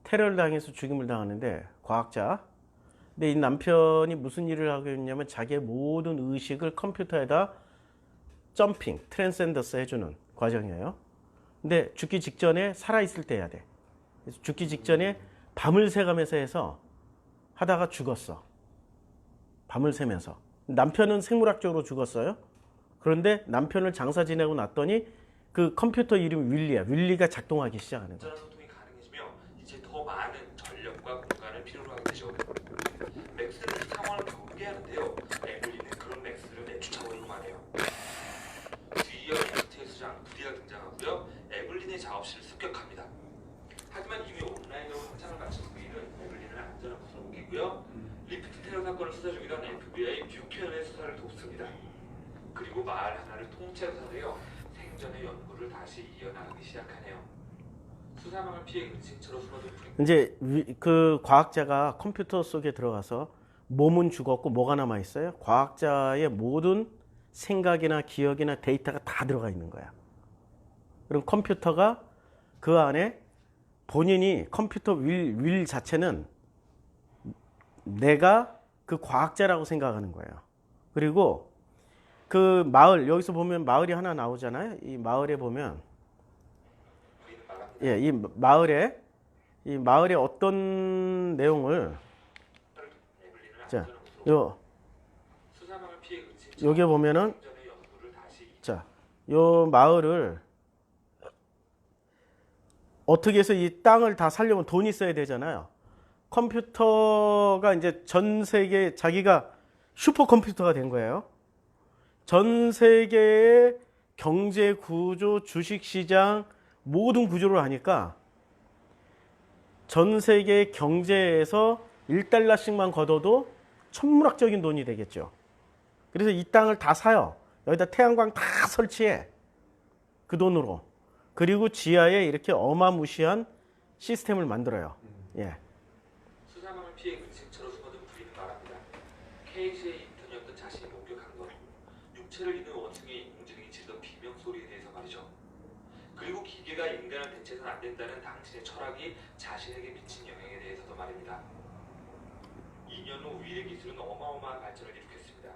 테러를 당해서 죽임을 당하는데 과학자. 근데 이 남편이 무슨 일을 하고 있냐면 자기의 모든 의식을 컴퓨터에다 점핑, 트랜센더스 해주는 과정이에요. 근데 죽기 직전에 살아있을 때 해야 돼. 그래서 죽기 직전에 밤을 새가면서 해서 하다가 죽었어. 밤을 새면서. 남편은 생물학적으로 죽었어요. 그런데 남편을 장사 지내고 났더니 그 컴퓨터 이름이 윌리야. 윌리가 작동하기 시작하는 거야. 소통이 가능해지며 이제 더 많은 전력과 공간을 필요로 하게 되죠. 맥스는 이 상황을 경계하는데요. 에블린은 그런 맥스를 내쫓아버리고만 해요. 뒤이어 리프트의 수장 부디가 등장하고요. 에블린의 작업실을 습격합니다. 하지만 이미 온라인으로 확장을 마친 윌은 에블린을 안전한 곳으로 옮기고요. 리프트 테러 사건을 수사 중이던 FBI 뷰캐넌의 수사를 돕습니다. 그리고 마을 하나를 통째로 사들여 생전의 연구를 다시 이어나가기 시작하네요. 수사망을 피해 은신처로 숨어든 프랭. 이제 그 과학자가 컴퓨터 속에 들어가서 몸은 죽었고 뭐가 남아 있어요? 과학자의 모든 생각이나 기억이나 데이터가 다 들어가 있는 거야. 그럼 컴퓨터가 그 안에 본인이 컴퓨터 윌 자체는 내가 그 과학자라고 생각하는 거예요. 그리고 그 마을, 여기서 보면 마을이 하나 나오잖아요. 이 마을에 보면 이 마을에 어떤 내용을 자, 여기 보면은 자, 요 마을을 어떻게 해서 이 땅을 다 살려면 돈이 있어야 되잖아요. 컴퓨터가 이제 전 세계 자기가 슈퍼컴퓨터가 된 거예요. 전 세계의 경제 구조, 주식 시장 모든 구조를 하니까 전 세계 경제에서 1달러씩만 걷어도 천문학적인 돈이 되겠죠. 그래서 이 땅을 다 사요. 여기다 태양광 다 설치해. 그 돈으로. 그리고 지하에 이렇게 어마무시한 시스템을 만들어요. 예. 수사망을 피해 은신처로 숨어든 부인은 말합니다. 케이시의 인턴이었던 자신이 목격한 것, 육체를 잇는 원숭이 인공지능이 지르던 비명 소리에 대해서 말이죠. 그리고 기계가 인간을 대체해서는 안 된다는 당신의 철학이 자신에게 미친 영향에 대해서도 말입니다. 2년 후 윌의 기술은 어마어마한 발전을 이룩했습니다.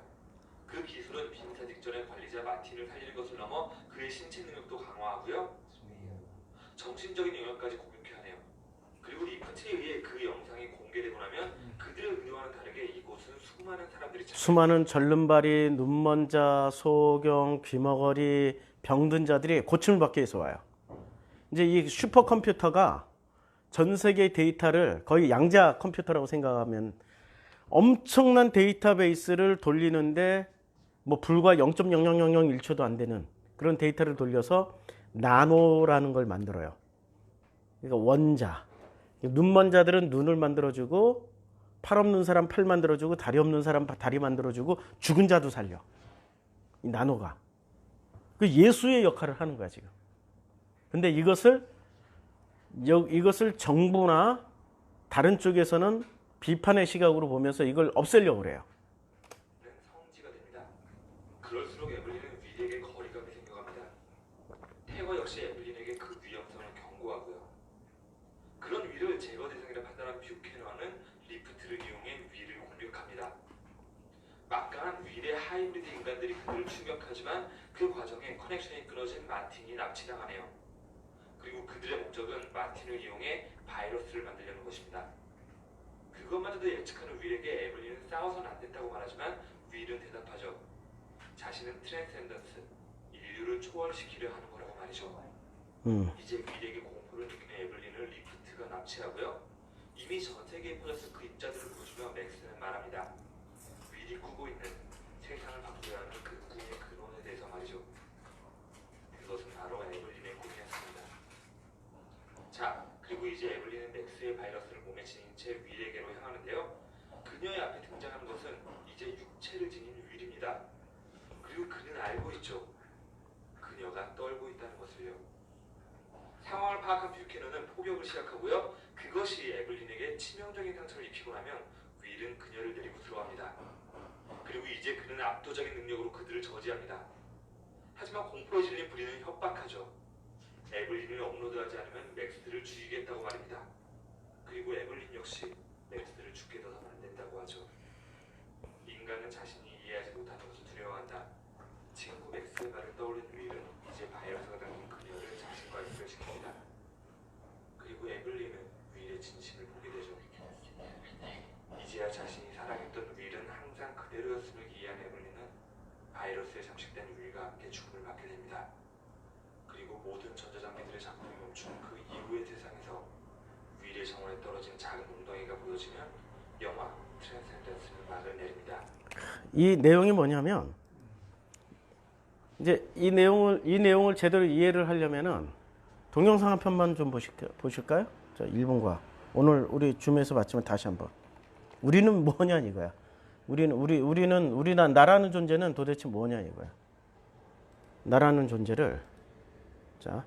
그 기술은 빈사 직전의 관리자 마틴을 살리는 것을 넘어 그의 신체 능력도 강화하고요. 정신적인 영역까지 공격해 하네요. 그리고 리프트에 의해 그 영상이 공개되고 나면 그들의 의도와는 다르게 이곳은 수많은 절름발이, 눈먼 자, 소경, 귀머거리, 병든 자들이 고침을 받기 위해서 와요. 이제 이 슈퍼컴퓨터가 전 세계 데이터를 거의 양자 컴퓨터라고 생각하면 엄청난 데이터베이스를 돌리는데 뭐 불과 0.0001초도 안 되는 그런 데이터를 돌려서 나노라는 걸 만들어요. 그러니까 원자. 눈먼 자들은 눈을 만들어주고, 팔 없는 사람 팔 만들어주고, 다리 없는 사람 다리 만들어주고, 죽은 자도 살려. 이 나노가. 그 예수의 역할을 하는 거야 지금. 근데 이것을 정부나 다른 쪽에서는 비판의 시각으로 보면서 이걸 없애려고 그래요. 성지가 됩니다. 그럴수록 에블린은 위에게 거리감이 생겨갑니다. 태거 역시 에블린에게 그 위험성을 경고하고요. 그런 위를 제거 대상이라 판단한 뷰캐넌은 리프트를 이용해 위를 공격합니다. 막강한 위의 하이브리드 인간들이 그를 추격하지만 그 과정에 커넥션이 끊어진 마틴이 납치당하네요. 그리고 그들의 목적은 마틴을 이용해 바이러스를 만들려는 것입니다. 그것마저도 예측하는 윌에게 에블린은 싸워서는 안 된다고 말하지만 윌은 대답하죠. 자신은 트랜센던스, 인류를 초월시키려 하는 거라고 말이죠. 이제 윌에게 공포를 느끼는 에블린을 리프트가 납치하고요. 이미 전 세계에 퍼져서 그 입자들을 보여주며 맥스는 말합니다. 윌이 꾸고 있는 세상을 바꾸려 하는 그 꿈의 근원에 대해서 말이죠. 그것은 바로 에블린의 꿈이었습니다. 자, 그리고 이제 에블린은 맥스의 바이러스를 몸에 지닌 채 윌에게로 향하는데요. 그녀의 앞에 등장하는 것은 이제 육체를 지닌 윌입니다. 그리고 그는 알고 있죠. 그녀가 떨고 있다는 것을요. 상황을 파악한 뷰캐넌은 포격을 시작하고요. 그것이 에블린에게 치명적인 상처를 입히고 나면 윌은 그녀를 데리고 들어갑니다. 그리고 이제 그는 압도적인 능력으로 그들을 저지합니다. 하지만 공포에 질린 브리는 협박하죠. 에블린을 업로드하지 않으면 맥스를 죽이겠다고 말입니다. 그리고 에블린 역시 맥스를 죽게 둬서는 안 된다고 하죠. 인간은 자신이 이해하지 못하는 것을 두려워한다. 친구 맥스의 말을 떠올린 윌은 이제 바이러스가 담긴 그녀를 자신과 연결시킵니다. 그리고 에블린은 윌의 진심을 보게 되죠. 이제야 자신이 사랑했던 윌은 항상 그대로였음을 이해한 에블린은 바이러스에 잠식된 윌과 함께 죽음을 맞게 됩니다. 그리고 모든 전자장비들의 작동이 멈춘 그 이후의 세상에서 윌의 정원에 떨어진 작은 웅덩이가 보여지면 영화 트랜센던스는 막을 내립니다. 이 내용이 뭐냐면 이제 이 내용을 제대로 이해를 하려면은 동영상 한 편만 좀 보실까요? 자, 1분과 오늘 우리 줌에서 봤지만 다시 한번. 우리는 뭐냐 이거야. 우리는 나라는 존재는 도대체 뭐냐 이거야. 나라는 존재를 자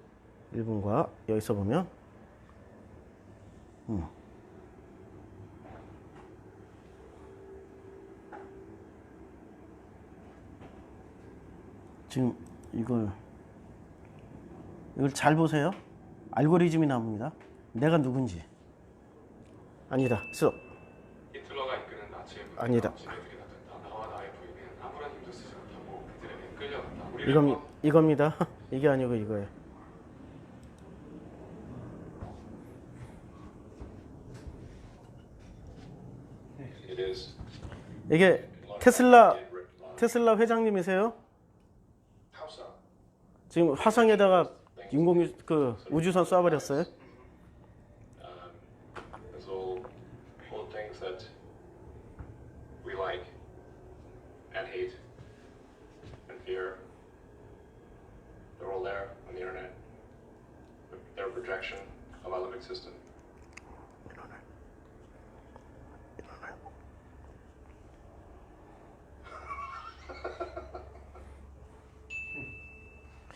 1분과 여기서 보면 지금 이걸 잘 보세요. 알고리즘이 나옵니다. 내가 누군지. 아니다. 스톱. 히틀러가 이끄는 나치의 무대가 아니다. 지뢰들이 나든다. 나와 나의 부인은 아무런 힘도 쓰지 못하고 그들에게 끌려간다. 이겁니다. 이게 아니고 이거예요. 이게 테슬라 회장님이세요? 지금 화성에다가 우주선 쏴버렸어요. Those all things that we like and hate and fear, they're all there on the internet. They're a projection of our living system.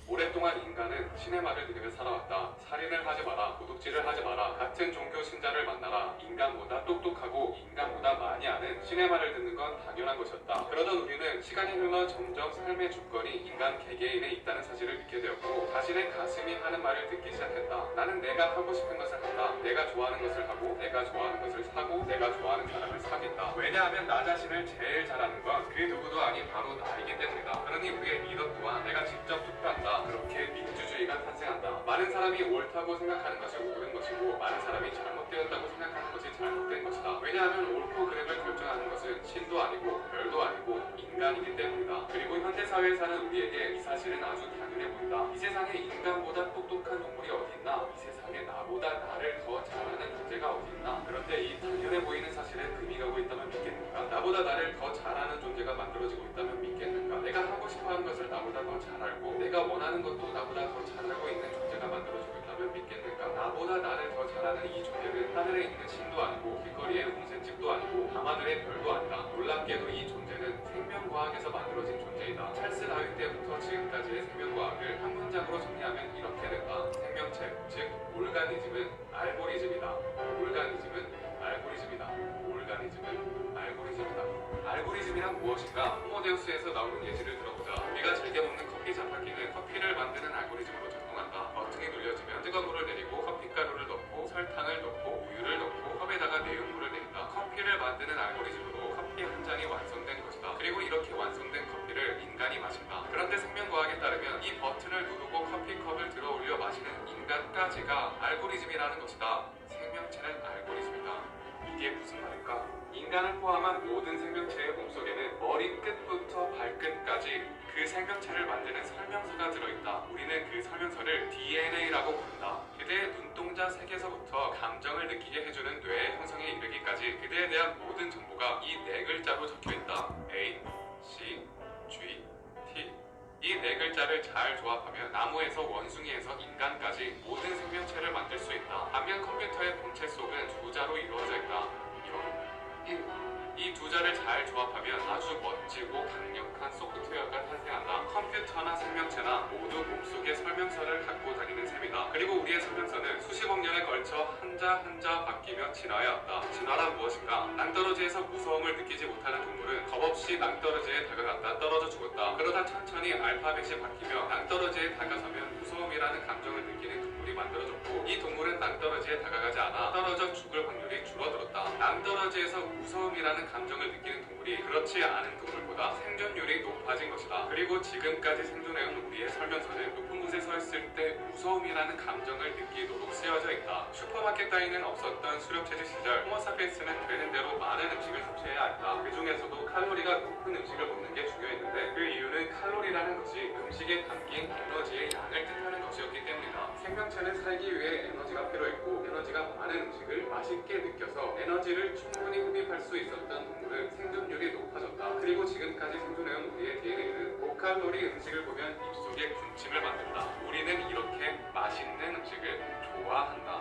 오랫동안 인간은 신의 말을 들으며 살아왔다. 살인을 하지 마라, 도둑질을 하지 마라, 같은 종교 신자를 만나라. 인간보다 똑똑하고 인간보다 많이 아는 신의 말을 듣는 건 당연한 것이었다. 그러던 우리는 시간이 흘러 점점 삶의 주권이 인간 개개인에 있다는 사실을 믿게 되었고 자신의 가슴이 하는 말을 듣기 시작했다. 나는 내가 하고 싶은 것을 한다. 내가 좋아하는 것을 하고 내가 좋아하는 것을 사고 내가 좋아하는 사람을 사귄다. 왜냐하면 나 자신을 제일 잘 아는 건 그 누구도 아닌 바로 나이기 때문이다. 그러니 우리의 리더 또한 내가 직접 투표한다. 그렇게 민주주의가 탄생한다. 많은 사람이 옳다고 생각하는 것이 옳은 것이고 많은 사람이 잘못되었다고 생각하는 것이 잘못된 것이다. 왜냐하면 옳고 그름을 결정하는 것은 신도 아니고 별도 아니고 인간이기 때문이다. 그리고 현대사회에 사는 우리에게 이 사실은 아주 당연해 보인다. 이 세상에 인간보다 똑똑한 동물이 어디 있나? 이 세상에 나보다 나를 더 잘하는 존재가 어디 있나? 그런데 이 당연해 보이는 사실에 금이 가고 있다면 믿겠는가? 나보다 나를 더 잘하는 존재가 만들어지고 있다면 믿겠는가? 내가 하고 싶어하는 것을 나보다 나보다 더 잘 알고 내가 원하는 것도 나보다 더 잘 알고 있는 존재가 만들어주고 있다면 믿겠는가? 나보다 나를 더 잘하는 이 존재는 하늘에 있는 신도 아니고 길거리의 웅센집도 아니고 밤하늘의 별도 아니다. 놀랍게도 이 존재는 생명과학에서 만들어진 존재이다. 찰스 다윈 때부터 지금까지의 생명과학을 한 문장으로 정리하면 이렇게 된다. 생명체, 즉 올가니즘은 알고리즘이다. 올가니즘은 알고리즘이다. 올가니즘은 알고리즘이다. 알고리즘이란 무엇인가? 호모데우스에서 나오는 예시를 들어보자. 우리가 즐겨 먹는 커피 자판기는 커피를 만드는 알고리즘으로 작동한다. 버튼이 눌려지면 뜨거운 물을 내리고 커피가루를 넣고 설탕을 넣고 우유를 넣고 컵에다가 내용물을 내린다. 커피를 만드는 알고리즘으로 커피 한 잔이 완성된 것이다. 그리고 이렇게 완성된 커피를 인간이 마신다. 그런데 생명과학에 따르면 이 버튼을 누르고 커피컵을 들어 올려 마시는 인간까지가 알고리즘이라는 것이다. 생명체는 알고리즘이다. 이게 무슨 말일까? 인간을 포함한 모든 생명체의 몸속에는 머리끝부터 발끝까지 그 생명체를 만드는 설명서가 들어있다. 우리는 그 설명서를 DNA라고 부른다. 그대의 눈동자 색에서부터 감정을 느끼게 해주는 뇌의 형성에 이르기까지 그대에 대한 모든 정보가 이 네 글자로 적혀있다. A, C, G, T. 이 네 글자를 잘 조합하면 나무에서 원숭이에서 인간까지 모든 생명체를 만들 수 있다. 반면 컴퓨터의 본체 속은 두 자로 이루어져 있다. 1. 이 두 자를 잘 조합하면 아주 멋지고 강력한 소프트웨어가 탄생한다. 컴퓨터나 생명체나 모두 몸속에 설명서를 갖고 다니는 셈이다. 그리고 우리의 설명서는 수십억 년에 걸쳐 한자 한자 바뀌며 진화해 왔다. 진화란 무엇인가? 낭떠러지에서 무서움을 느끼지 못하는 동물은 겁없이 낭떠러지에 다가갔다 떨어져 죽었다. 그러다 천천히 알파벳이 바뀌며 낭떠러지에 다가서면 무서움이라는 감정을 느끼는 동물이 만들어졌고 이 동물은 낭떠러지에 다가가지 않아 떨어져 죽을 확률이 줄어들었다. 낭떠러지에서 무서움이라는 감정을 느끼는 동물이 그렇지 않은 동물보다 생존율이 높아진 것이다. 그리고 지금까지 생존해온 우리의 설명서는 높은 곳에 서 있을 때 무서움이라는 감정을 느끼도록 쓰여져 있다. 슈퍼마켓 따위는 없었던 수렵체제 시절 호모사피엔스는 되는 대로 많은 음식을 섭취해야 했다. 그 중에서도 칼로리가 높은 음식을 먹는 게 중요했는데 그 이유는 칼로리라는 것이 음식에 담긴 에너지의 양을 뜻하는 것이었기 때문이다. 생명체는 살기 위해 에너지가 필요했고 에너지가 많은 음식을 맛있게 느껴서 에너지를 충분히 흡입할 수 있었던 동물은 생존율이 높아졌다. 그리고 지금까지 생존해온 우리의 DNA는 고칼로리 음식을 보면 입속에 군침을 만든다. 우리는 이렇게 맛있는 음식을 좋아한다.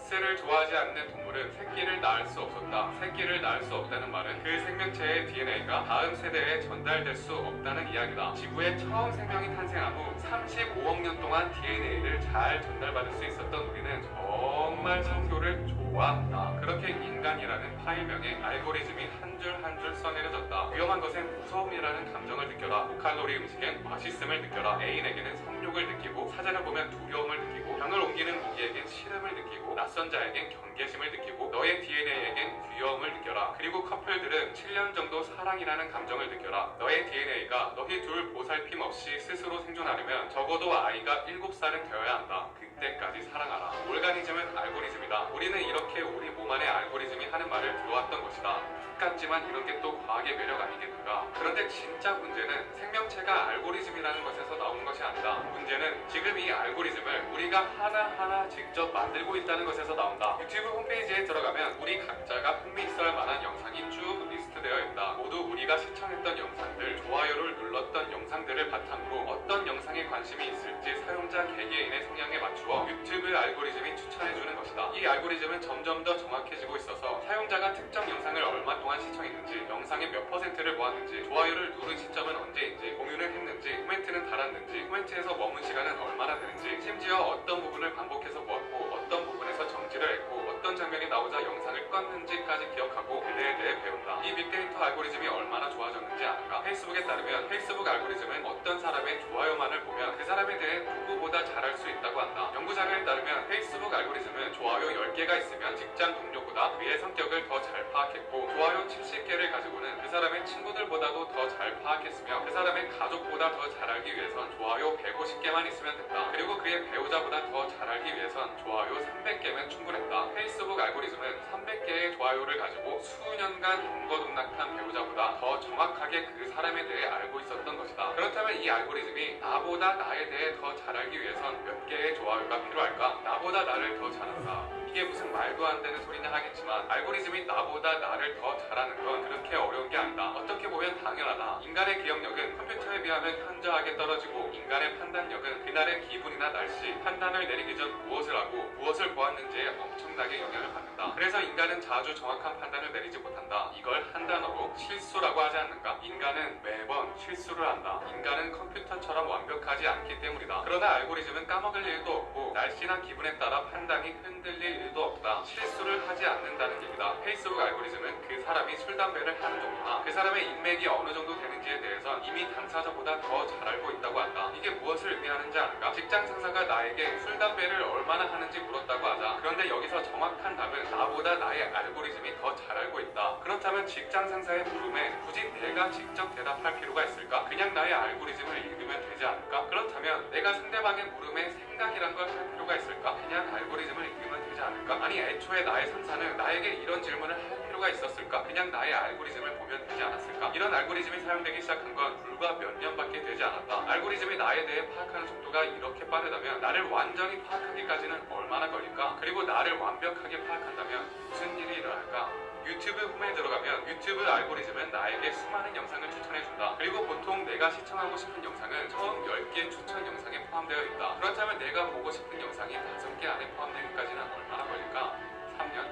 섹스를 좋아하지 않는 동물은 새끼를 낳을 수 없었다. 새끼를 낳을 수 없다는 말은 그 생명체의 DNA가 다음 세대에 전달될 수 없다는 이야기다. 지구에 처음 생명이 탄생한 후 35억 년 동안 DNA를 잘 전달받을 수 있었던 우리는 정말 성교를 좋아한다. 그렇게 인간이라는 파일명에 알고리즘이 한 줄 한 줄 써내려졌다. 위험한 것엔 무서움이라는 감정을 느껴라. 고칼로리 음식엔 맛있음을 느껴라. 애인에게는 성욕을 느끼고 사자를 보면 두려움을 느끼고 병을 옮기는 무기에겐 싫음을 느끼고 낯선 자에겐 경계심을 느끼고 너의 DNA에겐 귀여움을 느껴라. 그리고 커플들은 7년 정도 사랑이라는 감정을 느껴라. 너의 DNA가 너희 둘 보살핌 없이 스스로 생존하려면 적어도 아이가 7살은 되어야 한다. 그때까지 사랑하라. 올가니즘은 알고리즘이다. 우리는 이렇게 우리 몸 안에 알고리즘이 하는 말을 들어왔던 것이다. 같지만 이런 게 또 과학의 매력 아니겠는가? 그런데 진짜 문제는 생명체가 알고리즘이라는 것에서 나오는 것이 아니다. 문제는 지금 이 알고리즘을 우리가 하나하나 직접 만들고 있다는 것에서 나온다. 유튜브 홈페이지에 들어가면 우리 각자가 흥미있어할 만한 영상이 쭉 리스트되어 있다. 모두 우리가 시청했던 영상들, 좋아요를 눌렀던 영상들을 바탕으로 어떤 영상에 관심이 있을지 사용자 개개인의 성향에 맞추어 유튜브 알고리즘이 추천해주는 것이다. 이 알고리즘은 점점 더 정확해지고 있어서 사용자가 특정 영상을 얼마 동안 시청했는지, 영상의 몇 %를 보았는지, 좋아요를 누른 시점은 언제인지, 공유를 했는지, 코멘트는 달았는지, 코멘트에서 머문 시간은 얼마나 되는지, 심지어 어떤 부분을 반복해서 보았고 어떤 부분에서 정지를 했고 어떤 장면이 나오자 영상을 껐는지까지 기억하고 그대에 대해 배운다. 이 빅데이터 알고리즘이 얼마나 좋아졌는지 아는가? 페이스북에 따르면 페이스북 알고리즘은 어떤 사람의 좋아요만을 보면 그 사람에 대해 누구보다 잘할 수 있다고 한다. 연구 자료에 따르면 페이스북 알고리즘은 좋아요 10개가 있으면 직장 동료보다 그의 성격을 더 잘 파악했고 좋아요 70개를 가지고는 그 사람의 친구들보다도 더 잘 파악했으며 그 사람의 가족보다 더 잘 알기 위해선 좋아요 150개만 있으면 됐다. 그리고 그의 배우자보다 더 잘 알기 위해선 좋아요 300개면 충분했다. 페이스북 알고리즘은 300개의 좋아요 좋아요를 가지고 수년간 동거동락한 배우자보다 더 정확하게 그 사람에 대해 알고 있었던 것이다. 그렇다면 이 알고리즘이 나보다 나에 대해 더 잘 알기 위해선 몇 개의 좋아요가 필요할까? 나보다 나를 더 잘한다. 이게 무슨 말도 안 되는 소리냐 하겠지만 알고리즘이 나보다 나를 더 잘하는 건 그렇게 어려운 게 아니다. 어떻게 보면 당연하다. 인간의 기억력은 컴퓨터에 비하면 현저하게 떨어지고 인간의 판단력은 그날의 기분이나 날씨, 판단을 내리기 전 무엇을 하고 무엇을 보았는지에 엄청나게 영향을 받는다. 그래서 인간은 자주 정확한 판단을 내리지 못한다. 이걸 한 단어로 실수라고 하지 않는가? 인간은 매번 실수를 한다. 인간은 컴퓨터처럼 완벽하지 않기 때문이다. 그러나 알고리즘은 까먹을 일도 없고 날씨나 기분에 따라 판단이 흔들릴 일도 없다. 실수를 하지 않는다는 얘기다. 페이스북 알고리즘은 그 사람이 술, 담배를 하는 정도나 그 사람의 인맥이 어느 정도 되는지에 대해선 이미 당사자보다 더 잘 알고 있다고 한다. 이게 무엇을 의미하는지 아는가? 직장 상사가 나에게 술, 담배를 얼마나 하는지 물었다고 하자. 그런데 여기서 정확한 답은 나보다 나의 알고리즘이 더 잘 알고 있다. 그렇다면 직장 상사의 물음에 굳이 내가 직접 대답할 필요가 있을까? 그냥 나의 알고리즘을 읽으면 되지 않을까? 그렇다면 내가 상대방의 물음에 생각이란 걸 할 필요가 있을까? 그냥 알고리즘을 읽으면 되지 않을까? 아니 애초에 나의 상사는 나에게 이런 질문을 할 필요가 있었을까? 그냥 나의 알고리즘을 보면 되지 않았을까? 이런 알고리즘이 사용되기 시작한 건 불과 몇 년밖에 되지 않았다. 알고리즘이 나에 대해 파악하는 속도가 이렇게 빠르다면 나를 완전히 파악하기까지는 얼마나 걸릴까? 그리고 나를 완벽하게 파악한다면 무슨 일이 일어날까? 유튜브 홈에 들어가면 유튜브 알고리즘은 나에게 수많은 영상을 추천해준다. 그리고 보통 내가 시청하고 싶은 영상은 처음 10개 추천 영상에 포함되어 있다. 그렇다면 내가 보고 싶은 영상이 5개 안에 포함되기까지는 얼마나 걸릴까? 3년?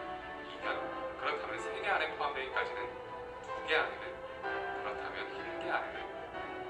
2년? 그렇다면 3개 안에 포함되기까지는 2개 안에는? 그렇다면 1개 안에는?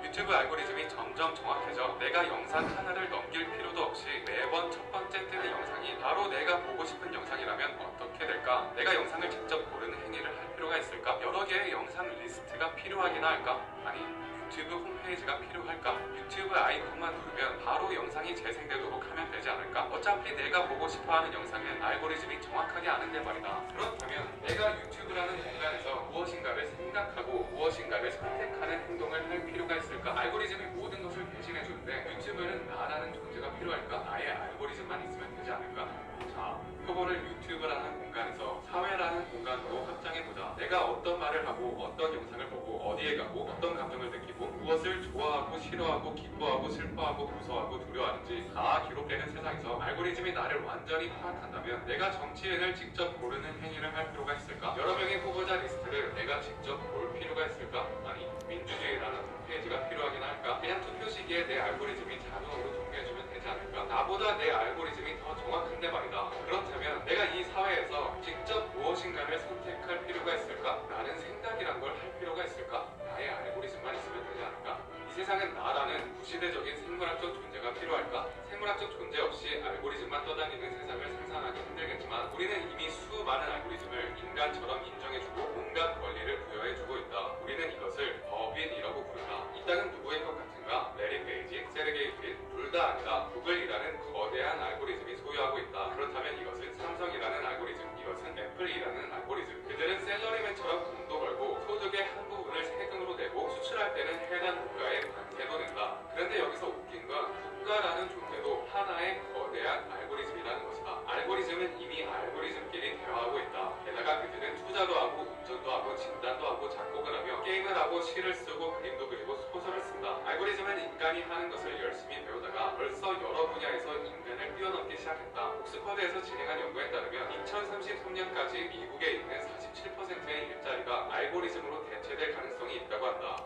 유튜브 알고리즘이 점점 정확해져 내가 영상 하나를 넘길 필요도 없이 매번 첫 번째 뜨는 영상이 바로 내가 보고 싶은 영상이라면 어떻게 될까? 내가 영상을 직접 고르는 행위를 할 필요가 있을까? 여러 개의 영상 리스트가 필요하긴 할까? 아니 유튜브 홈페이지가 필요할까? 유튜브 아이콘만 누르면 바로 영상이 재생되도록 하면 되지 않을까? 어차피 내가 보고 싶어하는 영상은 알고리즘이 정확하게 아는데 말이다. 그렇다면 내가 유튜브라는 공간에서 무엇인가를 생각하고 무엇인가를 선택하는 행동을 할 필요가 있을까? 알고리즘이 모든 것을 대신해주는데 유튜브는 나라는 존재가 필요할까? 나의 알고리즘만 있으면 되지 않을까? 자, 표본을 유튜브라는 공간에서 사회라는 공간으로 확장해보자. 내가 어떤 말을 하고 어떤 영상을 보고 어디에 가고 어떤 감정을 느끼고 무엇을 좋아하고 싫어하고 기뻐하고 슬퍼하고 무서워하고 두려워하는지 다 기록되는 세상에서 알고리즘이 나를 완전히 파악한다면 내가 정치인을 직접 고르는 행위를 할 필요가 있을까? 여러 명의 후보자 리스트를 내가 직접 볼 필요가 있을까? 아니 민주주의라는 홈페이지가 필요하긴 할까? 그냥 투표 시기에 내 알고리즘이 자동으로 통계해주면 되지 않을까? 나보다 내 알고리즘이 더 정확한데 말이다. 그렇다면 내가 이 사회에서 직접 무엇인가를 선택할 필요가 있을까? 나는 생각이란 걸 할 필요가 있을까? 나의 알고리즘만 있으면 되지 않을까? 이 세상은 나라는 구시대적인 생물학적 존재가 필요할까? 생물학적 존재 없이 알고리즘만 떠다니는 세상을 상상하기 힘들겠지만 우리는 이미 수많은 알고리즘을 인간처럼 인정해주고 온갖 권리를 부여해주고 있다. 우리는 이것을 법인이라고 부른다. 이 땅은 누구의 것 같은가? 레리 페이지, 세르게이 브린, 둘 다 아니다. 구글이라는 거대한 알고리즘이 소유하고 있다. 그렇다면 이것은 삼성이라는 알고리즘, 이것은 애플이라는 알고리즘. 그들은 셀러리맨처럼 돈도 벌고 소득의 한 부분을 세금으로 내고 수출할 때는 해당 국가에 관세도 낸다. 그런데 여기서 웃긴 건 국가라는 존재도 하나의 거대한 알고리즘이라는 것이다. 알고리즘은 이미 알고리즘끼리 대화하고 있다. 게다가 그들은 투자도 하고 운전도 하고 진단도 하고 작곡을 하며 게임을 하고 시를 쓰고 그림도 그리고 소설을 쓴다. 알고리즘은 인간이 하는 것을 열심히 배우다가 벌써 여러 분야에서 인간을 뛰어넘기 시작했다. 옥스퍼드에서 진행한 연구에 따르면 2033년까지 미국에 있는 47%의 일자리가 알고리즘으로 대체될 가능성이 있다고 한다.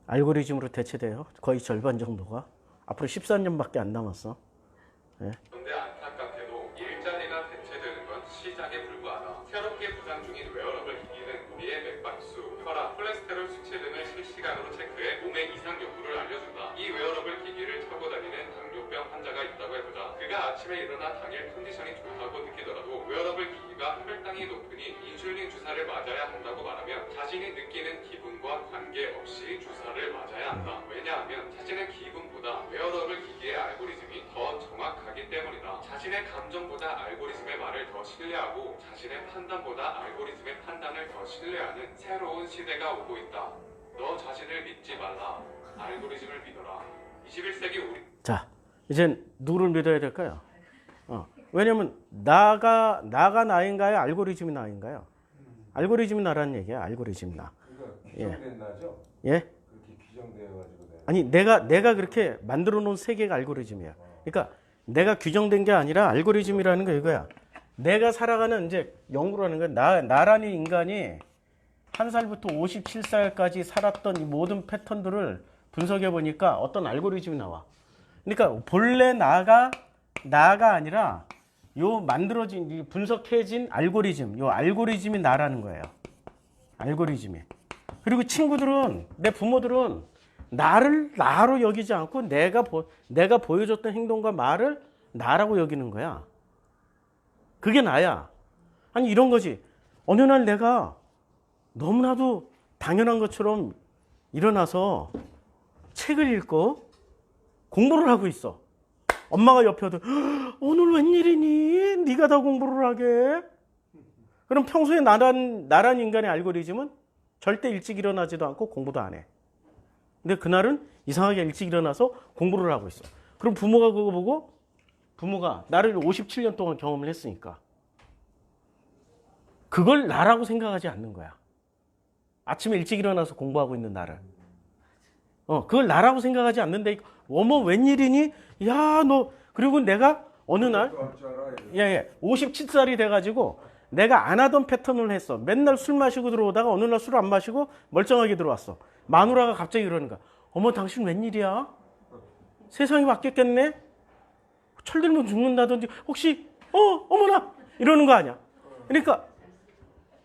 알고리즘으로 대체돼요. 거의 절반 정도가. 앞으로 14년밖에 안 남았어. 예. 그런데 안타깝게도 일자리가 대체되는 건 시작에 불과하다. 새롭게 부상 중인 웨어러블 기기는 우리의 맥박수, 혈압, 콜레스테롤 수치 등을 실시간으로 체크해 몸의 이상 여부를 알려준다. 이 웨어러블 기기를 차고 다니는 당뇨병 환자가 있다고 해보자. 그가 아침에 일어나 당일 컨디션이 좋다고 느끼더라도 웨어러블 기기가 혈당이 높으니 인슐린 주사를 맞아야 한다고 말하면 자신이 느끼는 기분과 관계없이 주사를 맞아야 한다. 왜냐하면 자신의 기분보다 웨어러블 기기의 알고리즘이 더 정확하기 때문이다. 자신의 감정보다 알고리즘의 말을 더 신뢰하고 자신의 판단보다 알고리즘의 판단을 더 신뢰하는 새로운 시대가 오고 있다. 너 자신을 믿지 말라. 알고리즘을 믿어라. 21세기 우리 자, 이젠 누구를 믿어야 될까요? 왜냐면 나가 나인가요? 알고리즘이 나인가요? 알고리즘이 나라는 얘기야. 알고리즘 나. 그러니까 규정된 나죠? 예? 그렇게 규정되어가지고 내가. 아니 내가 그렇게 만들어 놓은 세계가 알고리즘이야. 그러니까 내가 규정된 게 아니라 알고리즘이라는 거 이거야. 내가 살아가는 이제 연구를 하는 거야. 나라는 인간이 1살부터 57살까지 살았던 이 모든 패턴들을 분석해 보니까 어떤 알고리즘이 나와. 그러니까 본래 나가 아니라 요 만들어진 이 분석해진 알고리즘, 요 알고리즘이 나라는 거예요. 알고리즘이. 그리고 친구들은 내 부모들은 나를 나로 여기지 않고 내가 보여줬던 행동과 말을 나라고 여기는 거야. 그게 나야. 아니 이런 거지. 어느 날 내가 너무나도 당연한 것처럼 일어나서 책을 읽고 공부를 하고 있어. 엄마가 옆에 와도 오늘 웬일이니? 네가 다 공부를 하게? 그럼 평소에 나란 인간의 알고리즘은 절대 일찍 일어나지도 않고 공부도 안 해. 근데 그날은 이상하게 일찍 일어나서 공부를 하고 있어. 그럼 부모가 그거 보고 부모가 나를 57년 동안 경험을 했으니까 그걸 나라고 생각하지 않는 거야. 아침에 일찍 일어나서 공부하고 있는 나를. 그걸 나라고 생각하지 않는데 어머 웬일이니? 야, 너 그리고 내가 어느 날 57살이 돼가지고 내가 안 하던 패턴을 했어. 맨날 술 마시고 들어오다가 어느 날 술 안 마시고 멀쩡하게 들어왔어. 마누라가 갑자기 그러는 거야. 어머 당신 웬일이야? 세상이 바뀌었겠네? 철들면 죽는다든지 혹시 어머나 이러는 거 아니야. 그러니까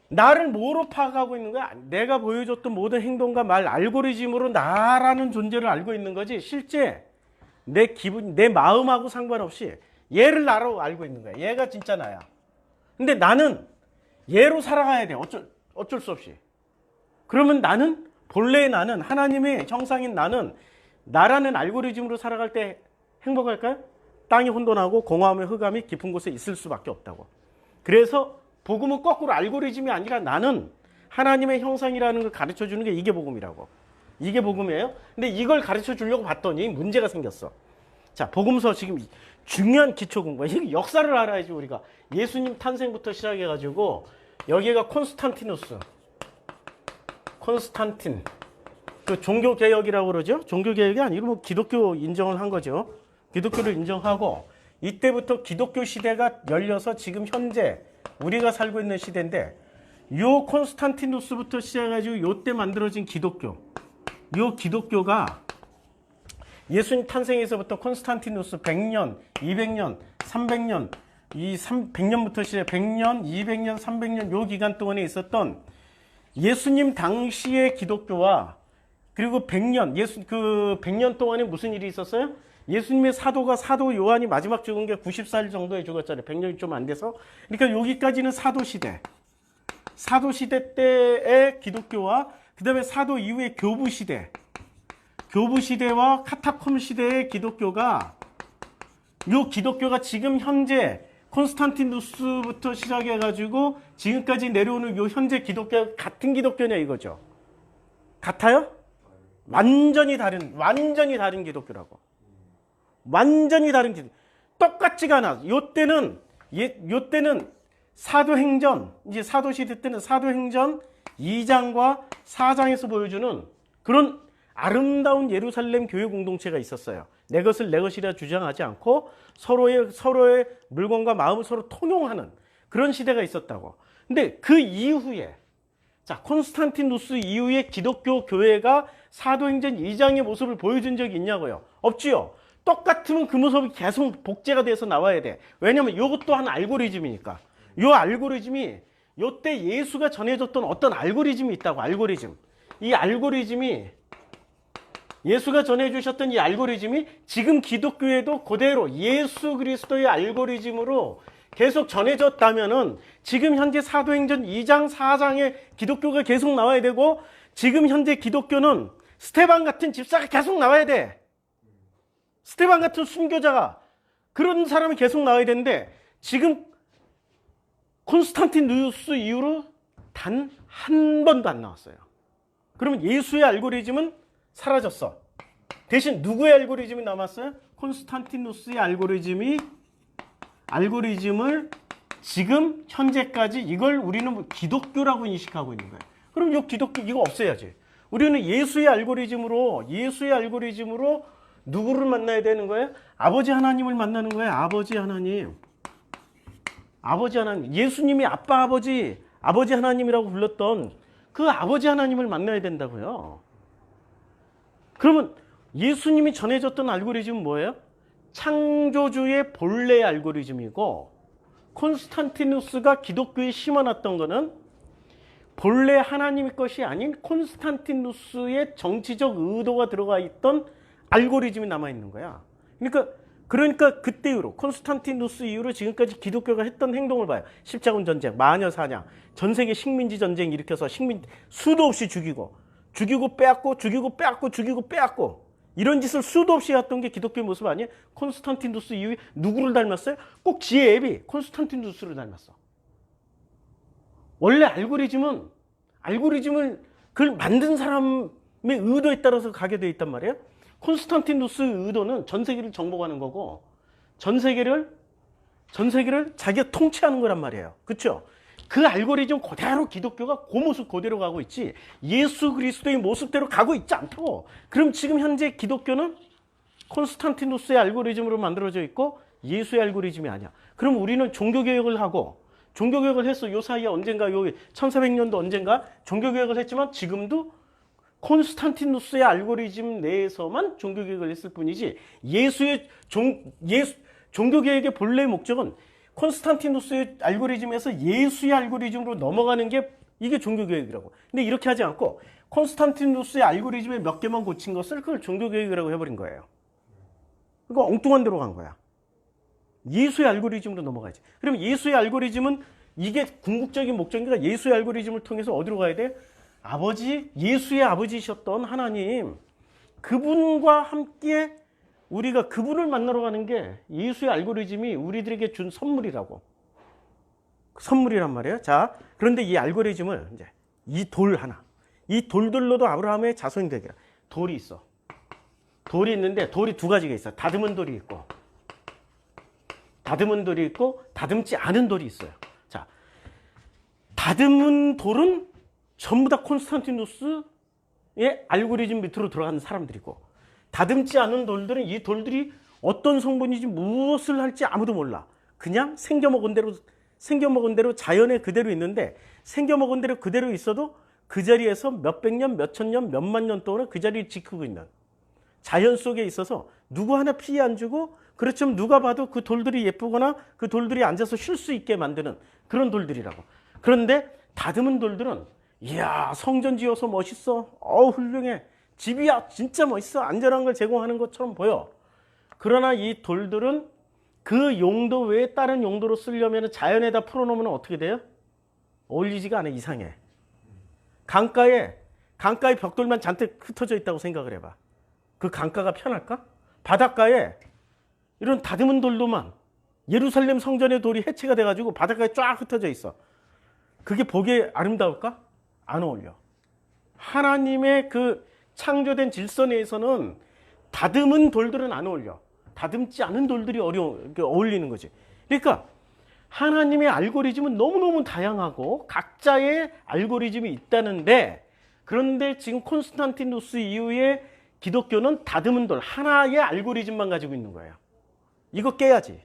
나를 뭐로 파악하고 있는 거야? 내가 보여줬던 모든 행동과 말 알고리즘으로 나라는 존재를 알고 있는 거지. 실제 내 기분, 내 마음하고 상관없이 얘를 나로 알고 있는 거야. 얘가 진짜 나야. 근데 나는 얘로 살아가야 돼. 어쩔 수 없이. 그러면 나는 본래의 나는 하나님의 형상인 나라는 알고리즘으로 살아갈 때 행복할까요? 땅이 혼돈하고 공허함의 흑암이 깊은 곳에 있을 수밖에 없다고. 그래서 복음은 거꾸로 알고리즘이 아니라 나는 하나님의 형상이라는 걸 가르쳐 주는 게 이게 복음이라고. 이게 복음이에요. 근데 이걸 가르쳐 주려고 봤더니 문제가 생겼어. 자, 복음서 지금 중요한 기초 공부. 이 역사를 알아야지 우리가. 예수님 탄생부터 시작해가지고 여기가 콘스탄티누스. 콘스탄틴. 그 종교개혁이라고 그러죠. 종교개혁이 아니고 뭐 기독교 인정을 한 거죠. 기독교를 인정하고 이때부터 기독교 시대가 열려서 지금 현재 우리가 살고 있는 시대인데 요 콘스탄티누스부터 시작해가지고 요때 만들어진 기독교. 요 기독교가 예수님 탄생에서부터 콘스탄티누스 100년, 200년, 300년, 100년부터 시작 100년, 200년, 300년 요 기간 동안에 있었던 예수님 당시의 기독교와 그리고 100년, 100년 동안에 무슨 일이 있었어요? 예수님의 사도 요한이 마지막 죽은 게 90살 정도에 죽었잖아요. 100년이 좀 안 돼서. 그러니까 여기까지는 사도시대. 사도시대 때의 기독교와 그 다음에 사도 이후의 교부시대. 교부시대와 카타콤 시대의 기독교가 요 기독교가 지금 현재 콘스탄티누스부터 시작해가지고 지금까지 내려오는 요 현재 기독교 같은 기독교냐 이거죠. 같아요? 완전히 다른 기독교라고. 완전히 다른 기독교. 똑같지가 않아. 요때는 사도행전, 이제 사도시대 때는 사도행전 2장과 4장에서 보여주는 그런 아름다운 예루살렘 교회 공동체가 있었어요. 내 것을 내 것이라 주장하지 않고 서로의 물건과 마음을 서로 통용하는 그런 시대가 있었다고. 근데 그 이후에 콘스탄티누스 이후에 기독교 교회가 사도행전 2장의 모습을 보여준 적이 있냐고요? 없지요. 똑같으면 그 모습이 계속 복제가 돼서 나와야 돼. 왜냐면 이것 또한 알고리즘이니까. 이 알고리즘이 요때 예수가 전해줬던 어떤 알고리즘이 있다고. 알고리즘. 이 알고리즘이 예수가 전해주셨던 이 알고리즘이 지금 기독교에도 그대로 예수 그리스도의 알고리즘으로 계속 전해졌다면은 지금 현재 사도행전 2장, 4장의 기독교가 계속 나와야 되고 지금 현재 기독교는 스테반 같은 집사가 계속 나와야 돼. 스테반 같은 순교자가 그런 사람이 계속 나와야 되는데 지금 콘스탄티누스 이후로 단 한 번도 안 나왔어요. 그러면 예수의 알고리즘은 사라졌어. 대신 누구의 알고리즘이 남았어요? 콘스탄티누스의 알고리즘을 지금 현재까지 이걸 우리는 기독교라고 인식하고 있는 거예요. 그럼 이 기독교 이거 없애야지. 우리는 예수의 알고리즘으로 누구를 만나야 되는 거예요? 아버지 하나님을 만나는 거예요. 아버지 하나님. 예수님이 아빠 아버지 하나님이라고 불렀던 그 아버지 하나님을 만나야 된다고요. 그러면 예수님이 전해졌던 알고리즘은 뭐예요? 창조주의 본래 알고리즘이고, 콘스탄티누스가 기독교에 심어놨던 거는 본래 하나님의 것이 아닌 콘스탄티누스의 정치적 의도가 들어가 있던 알고리즘이 남아있는 거야. 그러니까 그때 이후로, 콘스탄티누스 이후로 지금까지 기독교가 했던 행동을 봐요. 십자군 전쟁, 마녀 사냥, 전 세계 식민지 전쟁 일으켜서 수도 없이 죽이고 빼앗고 이런 짓을 수도 없이 했던 게 기독교의 모습 아니에요? 콘스탄티누스 이후에 누구를 닮았어요? 꼭 지의 앱이 콘스탄티누스를 닮았어. 원래 알고리즘을 그걸 만든 사람의 의도에 따라서 가게 돼 있단 말이에요. 콘스탄티누스의 의도는 전 세계를 정복하는 거고, 전 세계를 자기가 통치하는 거란 말이에요. 그렇죠? 그 알고리즘 그대로 기독교가 그 모습 그대로 가고 있지, 예수 그리스도의 모습대로 가고 있지 않다고. 그럼 지금 현재 기독교는 콘스탄티누스의 알고리즘으로 만들어져 있고 예수의 알고리즘이 아니야. 그럼 우리는 종교개혁을 해서 요 사이에 언젠가 1400년도 언젠가 종교개혁을 했지만 지금도 콘스탄티누스의 알고리즘 내에서만 종교개혁을 했을 뿐이지, 종교개혁의 본래의 목적은 콘스탄티누스의 알고리즘에서 예수의 알고리즘으로 넘어가는 게 이게 종교개혁이라고. 근데 이렇게 하지 않고 콘스탄티누스의 알고리즘에 몇 개만 고친 것을 그걸 종교개혁이라고 해버린 거예요. 그거 엉뚱한 데로 간 거야. 예수의 알고리즘으로 넘어가야지. 그럼 예수의 알고리즘은 이게 궁극적인 목적이니까 예수의 알고리즘을 통해서 어디로 가야 돼? 예수의 아버지셨던 하나님, 그분과 함께 우리가 그분을 만나러 가는 게 예수의 알고리즘이 우리들에게 준 선물이란 말이에요. 자, 그런데 이 알고리즘을 이제 이 돌들로도 아브라함의 자손이 되기라. 돌이 있어. 돌이 있는데 돌이 두 가지가 있어. 다듬은 돌이 있고 다듬지 않은 돌이 있어요. 자, 다듬은 돌은 전부 다 콘스탄티누스의 알고리즘 밑으로 들어가는 사람들이고, 다듬지 않은 돌들은 이 돌들이 어떤 성분인지 무엇을 할지 아무도 몰라. 그냥 생겨먹은 대로 자연에 그대로 있는데, 생겨먹은 대로 그대로 있어도 그 자리에서 몇백 년, 몇천 년, 몇만 년 동안 그 자리를 지키고 있는 자연 속에 있어서 누구 하나 피해 안 주고, 그렇지만 누가 봐도 그 돌들이 예쁘거나 그 돌들이 앉아서 쉴 수 있게 만드는 그런 돌들이라고. 그런데 다듬은 돌들은 이야, 성전 지어서 멋있어. 훌륭해. 집이야, 진짜 멋있어. 안전한 걸 제공하는 것처럼 보여. 그러나 이 돌들은 그 용도 외에 다른 용도로 쓰려면 자연에다 풀어놓으면 어떻게 돼요? 어울리지가 않아. 이상해. 강가에 벽돌만 잔뜩 흩어져 있다고 생각을 해봐. 그 강가가 편할까? 바닷가에 이런 다듬은 돌로만, 예루살렘 성전의 돌이 해체가 돼가지고 바닷가에 쫙 흩어져 있어. 그게 보기에 아름다울까? 안 어울려. 하나님의 그 창조된 질서 내에서는 다듬은 돌들은 안 어울려. 다듬지 않은 돌들이 어울리는 거지. 그러니까 하나님의 알고리즘은 너무너무 다양하고 각자의 알고리즘이 있다는데, 그런데 지금 콘스탄티누스 이후에 기독교는 다듬은 돌 하나의 알고리즘만 가지고 있는 거예요. 이거 깨야지.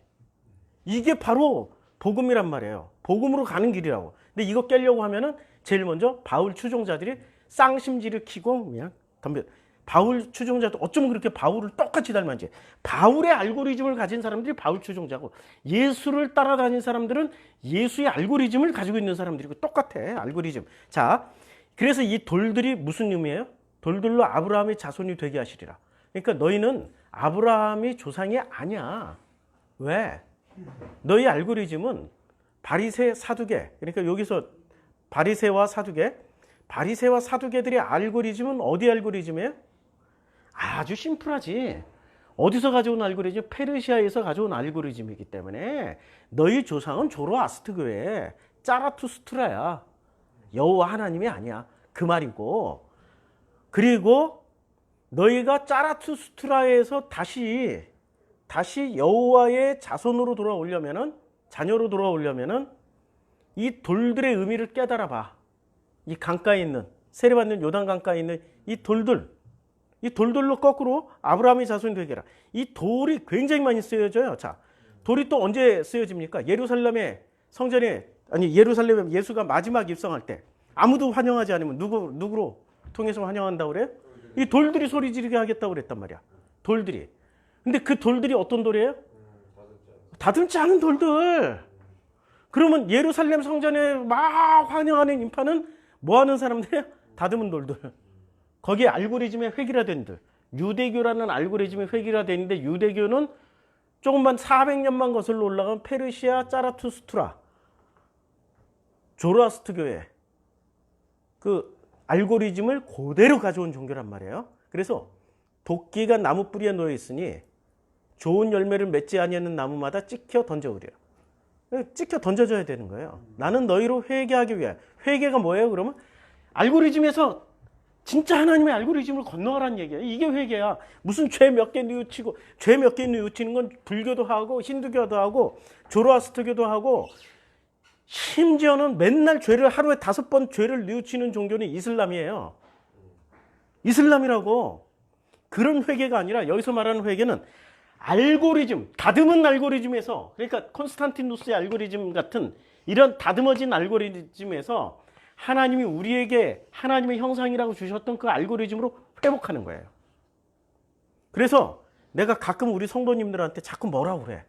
이게 바로 복음이란 말이에요. 복음으로 가는 길이라고. 근데 이거 깨려고 하면은 제일 먼저 바울 추종자들이 쌍심지를 키고 그냥 덤벼. 바울 추종자도 어쩌면 그렇게 바울을 똑같이 닮았지. 바울의 알고리즘을 가진 사람들이 바울 추종자고, 예수를 따라다닌 사람들은 예수의 알고리즘을 가지고 있는 사람들이고 똑같아. 알고리즘. 자, 그래서 이 돌들이 무슨 의미예요? 돌들로 아브라함의 자손이 되게 하시리라. 그러니까 너희는 아브라함이 조상이 아니야. 왜? 너희 알고리즘은 바리새 사두개, 그러니까 여기서 바리새와 사두개들의 알고리즘은 어디 알고리즘이에요? 아주 심플하지. 어디서 가져온 알고리즘? 페르시아에서 가져온 알고리즘이기 때문에 너희 조상은 조로아스트교의 짜라투스트라야. 여호와 하나님이 아니야. 그 말이고, 그리고 너희가 짜라투스트라에서 다시 여호와의 자손으로 돌아오려면은 자녀로 돌아오려면은 이 돌들의 의미를 깨달아 봐. 이 강가에 있는, 세례받는 요단 강가에 있는 이 돌들로 거꾸로 아브라함의 자손이 되게라. 이 돌이 굉장히 많이 쓰여져요. 자, 돌이 또 언제 쓰여집니까? 예루살렘의 성전에, 아니 예루살렘에 예수가 마지막 입성할 때 아무도 환영하지 않으면 누구로 통해서 환영한다고 그래요? 이 돌들이 소리 지르게 하겠다고 그랬단 말이야. 돌들이. 근데 그 돌들이 어떤 돌이에요? 다듬지 않은 돌들. 그러면 예루살렘 성전에 막 환영하는 인파는 뭐 하는 사람들이야? 다듬은 돌들. 거기에 알고리즘에 획일화된 들. 유대교라는 알고리즘에 획일화된 있는데 유대교는 조금만 400년만 거슬러 올라간 페르시아 짜라투스트라 조로아스트교의 그 알고리즘을 그대로 가져온 종교란 말이에요. 그래서 도끼가 나무 뿌리에 놓여 있으니 좋은 열매를 맺지 아니하는 나무마다 찍혀 던져오리라. 찍혀 던져져야 되는 거예요. 나는 너희로 회개하기 위하여. 회개가 뭐예요? 그러면 알고리즘에서 진짜 하나님의 알고리즘을 건너가라는 얘기예요. 이게 회개야. 무슨 죄 몇 개 뉘우치고, 죄 몇 개 뉘우치는 건 불교도 하고 힌두교도 하고 조로아스트교도 하고 심지어는 맨날 죄를 하루에 5번 죄를 뉘우치는 종교는 이슬람이에요. 이슬람이라고. 그런 회개가 아니라 여기서 말하는 회개는 알고리즘, 다듬은 알고리즘에서, 그러니까 콘스탄티누스의 알고리즘 같은 이런 다듬어진 알고리즘에서 하나님이 우리에게 하나님의 형상이라고 주셨던 그 알고리즘으로 회복하는 거예요. 그래서 내가 가끔 우리 성도님들한테 자꾸 뭐라고 그래.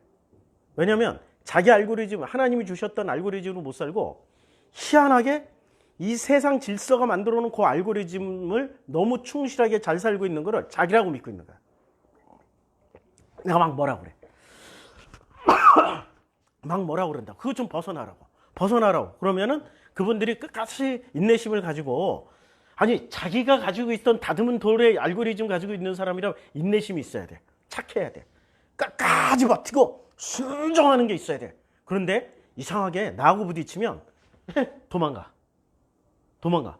왜냐하면 자기 알고리즘, 하나님이 주셨던 알고리즘으로 못 살고 희한하게 이 세상 질서가 만들어 놓은 그 알고리즘을 너무 충실하게 잘 살고 있는 거를 자기라고 믿고 있는 거야. 내가 막 뭐라고 그래. 막 뭐라고 그런다. 그거 좀 벗어나라고. 그러면은 그분들이 끝까지 인내심을 가지고, 아니 자기가 가지고 있던 다듬은 돌의 알고리즘 가지고 있는 사람이라면 인내심이 있어야 돼. 착해야 돼. 끝까지 버티고 순종하는 게 있어야 돼. 그런데 이상하게 나하고 부딪히면 도망가.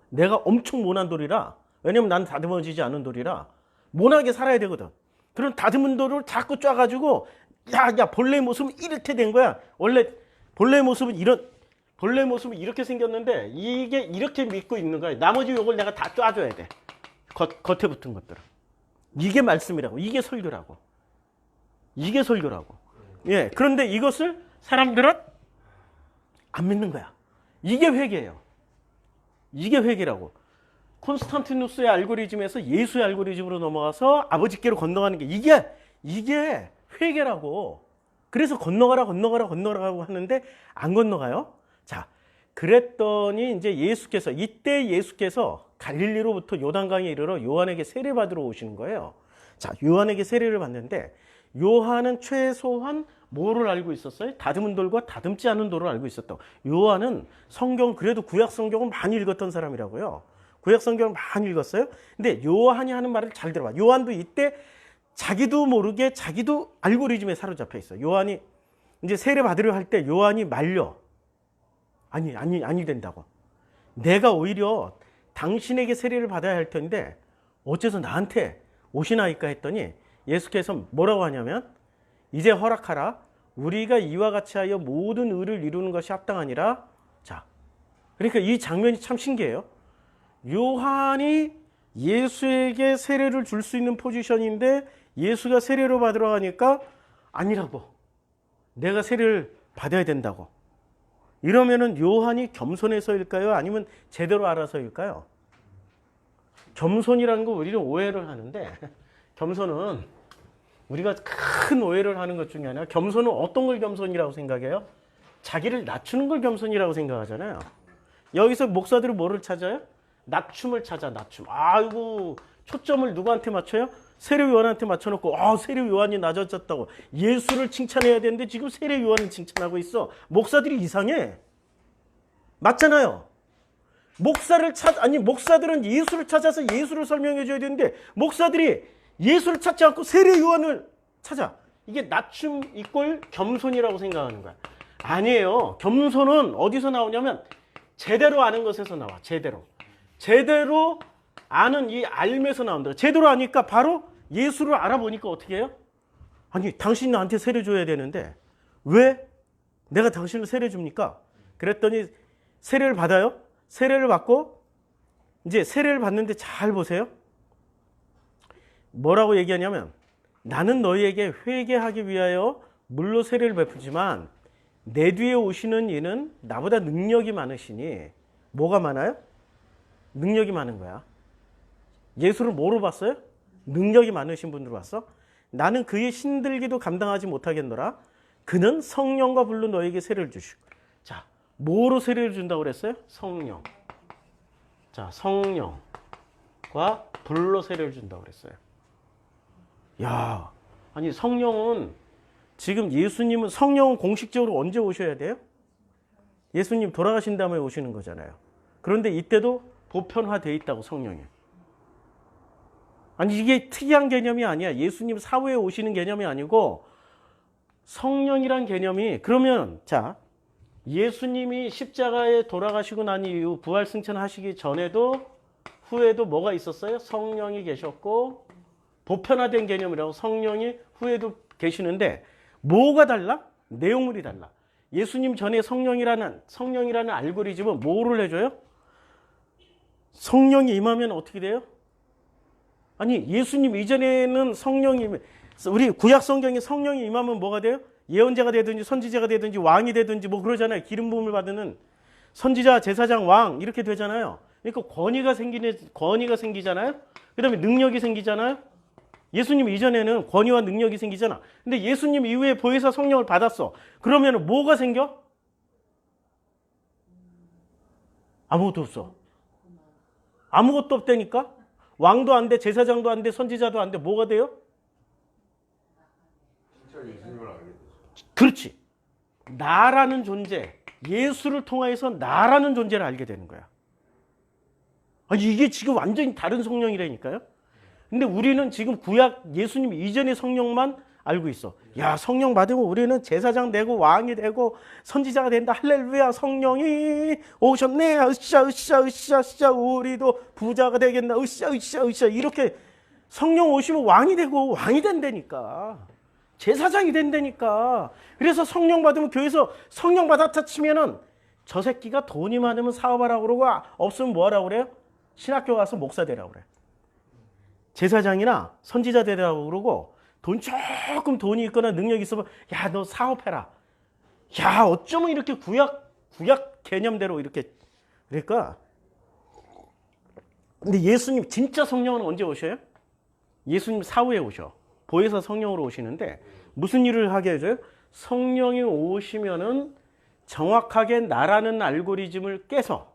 내가 엄청 모난 돌이라, 왜냐면 난 다듬어지지 않은 돌이라 모나게 살아야 되거든. 그런 다듬은 돌을 자꾸 쪄가지고 야 본래의 모습은 이렇게 된 거야. 원래 본래의 모습은 이렇게 생겼는데 이게 이렇게 믿고 있는 거야. 나머지 요걸 내가 다 쪄줘야 돼. 겉에 붙은 것들은. 이게 말씀이라고. 이게 설교라고. 예. 그런데 이것을 사람들은 안 믿는 거야. 이게 회개예요. 이게 회개라고. 콘스탄티누스의 알고리즘에서 예수의 알고리즘으로 넘어가서 아버지께로 건너가는 게 이게 회개라고. 그래서 건너가라고 하는데 안 건너가요. 자, 그랬더니 이제 이때 예수께서 갈릴리로부터 요단강에 이르러 요한에게 세례받으러 오시는 거예요. 자, 요한에게 세례를 받는데 요한은 최소한 뭐를 알고 있었어요? 다듬은 돌과 다듬지 않은 돌을 알고 있었다고. 요한은 그래도 구약 성경을 많이 읽었던 사람이라고요. 구약 성경을 많이 읽었어요. 근데 요한이 하는 말을 잘 들어봐. 요한도 이때 자기도 모르게 자기도 알고리즘에 사로잡혀 있어. 요한이 이제 세례 받으려 할 때 요한이 말려. 아니 된다고. 내가 오히려 당신에게 세례를 받아야 할 텐데 어째서 나한테 오시나이까 했더니 예수께서 뭐라고 하냐면 이제 허락하라. 우리가 이와 같이 하여 모든 의를 이루는 것이 합당하니라. 자, 그러니까 이 장면이 참 신기해요. 요한이 예수에게 세례를 줄 수 있는 포지션인데 예수가 세례로 받으러 가니까 아니라고. 내가 세례를 받아야 된다고. 이러면은 요한이 겸손해서일까요? 아니면 제대로 알아서일까요? 겸손이라는 거 우리는 오해를 하는데, 겸손은 우리가 큰 오해를 하는 것 중에 하나, 겸손은 어떤 걸 겸손이라고 생각해요? 자기를 낮추는 걸 겸손이라고 생각하잖아요. 여기서 목사들은 뭐를 찾아요? 낮춤을 찾아, 낮춤. 아이고, 초점을 누구한테 맞춰요? 세례요한한테 맞춰놓고 세례요한이 낮아졌다고. 예수를 칭찬해야 되는데 지금 세례요한을 칭찬하고 있어. 목사들이 이상해. 맞잖아요. 목사들은 예수를 찾아서 예수를 설명해 줘야 되는데 목사들이 예수를 찾지 않고 세례요한을 찾아. 이게 낮춤 이꼴 겸손이라고 생각하는 거야. 아니에요. 겸손은 어디서 나오냐면 제대로 아는 것에서 나와. 제대로 아는 이 알면서 나온다. 제대로 아니까 바로 예수를 알아보니까 어떻게 해요? 아니 당신이 나한테 세례 줘야 되는데 왜 내가 당신을 세례 줍니까? 그랬더니 세례를 받아요. 세례를 받고 이제 세례를 받는데 잘 보세요. 뭐라고 얘기하냐면 나는 너희에게 회개하기 위하여 물로 세례를 베푸지만 내 뒤에 오시는 이는 나보다 능력이 많으시니 뭐가 많아요? 능력이 많은 거야. 예수를 뭐로 봤어요? 능력이 많으신 분으로 봤어? 나는 그의 신들기도 감당하지 못하겠노라. 그는 성령과 불로 너에게 세례를 주시고. 자, 뭐로 세례를 준다고 그랬어요? 성령. 자, 성령과 불로 세례를 준다고 그랬어요. 야, 아니 성령은 지금 예수님은 성령은 공식적으로 언제 오셔야 돼요? 예수님 돌아가신 다음에 오시는 거잖아요. 그런데 이때도 보편화되어 있다고 성령이. 아니 이게 특이한 개념이 아니야. 예수님 사후에 오시는 개념이 아니고 성령이란 개념이 그러면 자 예수님이 십자가에 돌아가시고 난 이후 부활 승천하시기 전에도 후에도 뭐가 있었어요? 성령이 계셨고 보편화된 개념이라고 성령이 후에도 계시는데 뭐가 달라? 내용물이 달라. 예수님 전에 성령이라는 알고리즘은 뭐를 해줘요? 성령이 임하면 어떻게 돼요? 아니 예수님 이전에는 성령이 우리 구약 성경에 성령이 임하면 뭐가 돼요? 예언자가 되든지 선지자가 되든지 왕이 되든지 뭐 그러잖아요. 기름 부음을 받는 선지자, 제사장, 왕 이렇게 되잖아요. 그러니까 권위가 생기잖아요. 그다음에 능력이 생기잖아요. 예수님 이전에는 권위와 능력이 생기잖아. 근데 예수님 이후에 보혜사 성령을 받았어. 그러면 뭐가 생겨? 아무것도 없어. 아무것도 없다니까? 왕도 안 돼, 제사장도 안 돼, 선지자도 안 돼. 뭐가 돼요? 진짜 예수님을 알게 되죠. 그렇지. 나라는 존재, 예수를 통해서 나라는 존재를 알게 되는 거야. 아니 이게 지금 완전히 다른 성령이라니까요. 근데 우리는 지금 구약 예수님 이전의 성령만 알고 있어. 야, 성령 받으면 우리는 제사장 되고 왕이 되고 선지자가 된다. 할렐루야, 성령이 오셨네. 으쌰 우리도 부자가 되겠나. 으쌰 이렇게 성령 오시면 왕이 되고 왕이 된다니까. 제사장이 된다니까. 그래서 성령 받으면 교회에서 성령 받았다 치면은 저 새끼가 돈이 많으면 사업하라고 그러고 없으면 뭐 하라고 그래요? 신학교 가서 목사 되라고 그래. 제사장이나 선지자 되라고 그러고 조금 돈이 있거나 능력이 있으면 야, 너 사업해라. 야, 어쩌면 이렇게 구약 개념대로 이렇게 그러니까 근데 예수님 진짜 성령은 언제 오셔요? 예수님 사후에 오셔. 보혜사 성령으로 오시는데 무슨 일을 하게 해줘요? 성령이 오시면은 정확하게 나라는 알고리즘을 깨서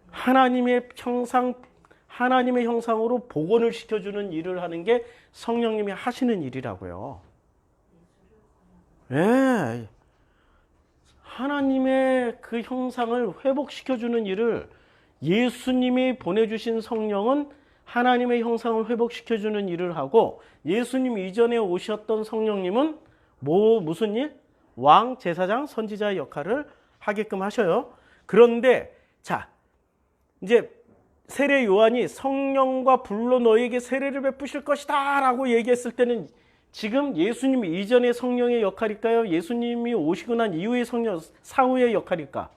하나님의 형상으로 복원을 시켜주는 일을 하는 게 성령님이 하시는 일이라고요. 예. 하나님의 그 형상을 회복시켜주는 일을 예수님이 보내주신 성령은 하나님의 형상을 회복시켜주는 일을 하고 예수님 이전에 오셨던 성령님은 무슨 일? 왕, 제사장, 선지자의 역할을 하게끔 하셔요. 그런데 자 이제 세례 요한이 성령과 불로 너에게 세례를 베푸실 것이다 라고 얘기했을 때는 지금 예수님 이전의 성령의 역할일까요? 예수님이 오시고 난 이후의 성령 사후의 역할일까?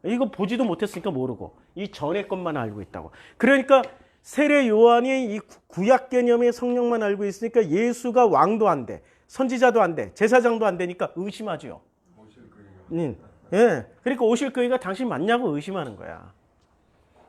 이거 보지도 못했으니까 모르고 이 전의 것만 알고 있다고. 그러니까 세례 요한이 이 구약 개념의 성령만 알고 있으니까 예수가 왕도 안 돼, 선지자도 안 돼, 제사장도 안 되니까 의심하죠. 예. 그러니까 오실 거이가 당신 맞냐고 의심하는 거야.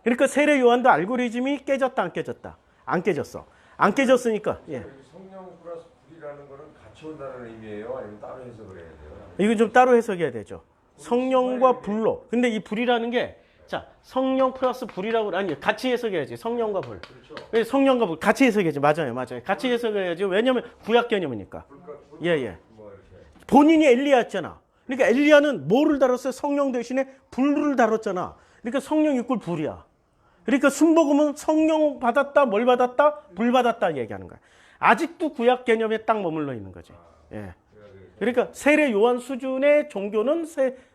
그러니까 세례 요한도 알고리즘이 깨졌다 안 깨졌다? 안 깨졌어. 안 깨졌으니까 예. 성령 플러스 불이라는 거는 같이 온다는 의미예요? 아니면 따로 해석을 해야 돼요? 이건 좀 따로 해석해야 되죠. 성령과 불로. 근데 이 불이라는 게 자, 성령 플러스 불이라고 아니 같이 해석해야지. 성령과 불. 그렇죠. 성령과 불 같이 해석해야지. 맞아요. 같이 해석해야지. 왜냐면 구약 개념이니까. 예. 본인이 엘리야였잖아. 그러니까 엘리야는 뭐를 다뤘어요? 성령 대신에 불을 다뤘잖아. 그러니까 성령 이꼴 불이야. 그러니까 순복음은 성령 받았다, 뭘 받았다, 불 받았다 얘기하는 거야. 아직도 구약 개념에 딱 머물러 있는 거지. 예. 그러니까 세례 요한 수준의 종교는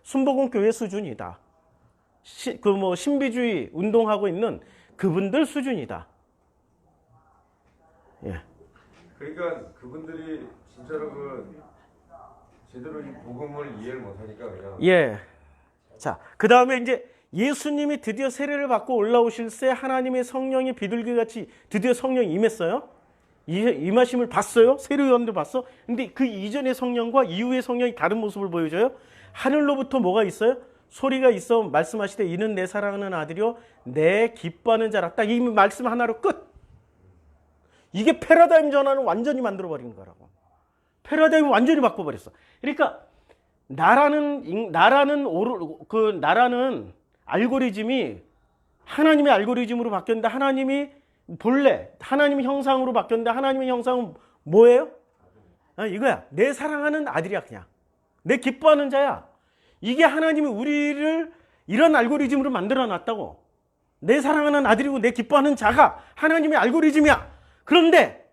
순복음 교회 수준이다. 신비주의 운동하고 있는 그분들 수준이다. 예. 그러니까 그분들이 진짜로 제 제대로 이 복음을 이해를 못하니까 그냥 예. 자, 그 다음에 이제 예수님이 드디어 세례를 받고 올라오실 때 하나님의 성령이 비둘기같이 드디어 성령이 임했어요. 임하심을 봤어요. 세례 요한도 봤어. 근데 그 이전의 성령과 이후의 성령이 다른 모습을 보여줘요. 하늘로부터 뭐가 있어요? 소리가 있어 말씀하시되 이는 내 사랑하는 아들이요 내 기뻐하는 자라. 딱 이 말씀 하나로 끝. 이게 패러다임 전환을 완전히 만들어버린 거라고. 패러다임을 완전히 바꿔버렸어. 그러니까 나라는 알고리즘이 하나님의 알고리즘으로 바뀌었는데 하나님이 본래 하나님의 형상으로 바뀌었는데 하나님의 형상은 뭐예요? 이거야. 내 사랑하는 아들이야. 그냥 내 기뻐하는 자야. 이게 하나님이 우리를 이런 알고리즘으로 만들어 놨다고. 내 사랑하는 아들이고 내 기뻐하는 자가 하나님의 알고리즘이야. 그런데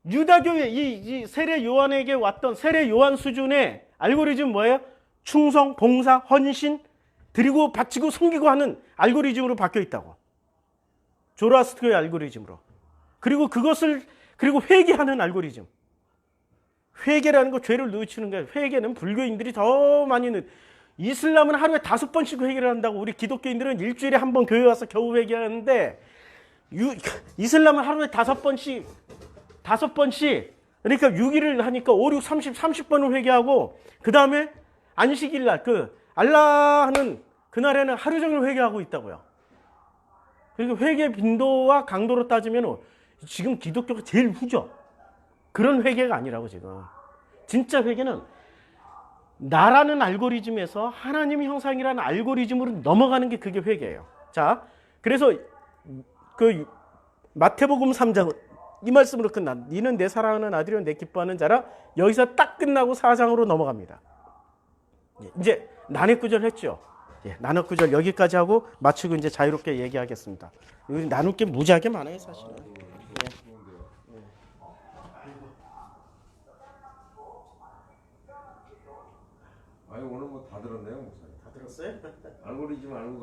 유다교의 이 세례 요한에게 왔던 세례 요한 수준의 알고리즘 뭐예요? 충성, 봉사, 헌신, 드리고 바치고 섬기고 하는 알고리즘으로 바뀌어 있다고. 조로아스터의 알고리즘으로. 그리고 그리고 회개하는 알고리즘. 회개라는 거 죄를 뉘우치는 거예요. 회개는 불교인들이 더 많이 이슬람은 하루에 5번씩 회개를 한다고. 우리 기독교인들은 일주일에 한 번 교회 와서 겨우 회개하는데 이슬람은 하루에 5번씩 그러니까 6일을 하니까 5, 6, 30번을 회개하고 그 다음에 안식일 날 알라 하는 그날에는 하루 종일 회개하고 있다고요. 그리고 회개 빈도와 강도로 따지면 지금 기독교가 제일 후죠. 그런 회개가 아니라고 지금. 진짜 회개는 나라는 알고리즘에서 하나님의 형상이라는 알고리즘으로 넘어가는 게 그게 회개예요. 자, 그래서 그 마태복음 3장 이 말씀으로 끝난 니는 내 사랑하는 아들이요 내 기뻐하는 자라. 여기서 딱 끝나고 4장으로 넘어갑니다. 이제 난해구절 했죠. 난해구절 여기까지 하고 마치고 이제 자유롭게 얘기하겠습니다. 여기 나눌 게 무지하게 많아요 사실은. 아니 오늘 뭐 다 들었네요 목사님. 다 들었어요? 알고리즘 알고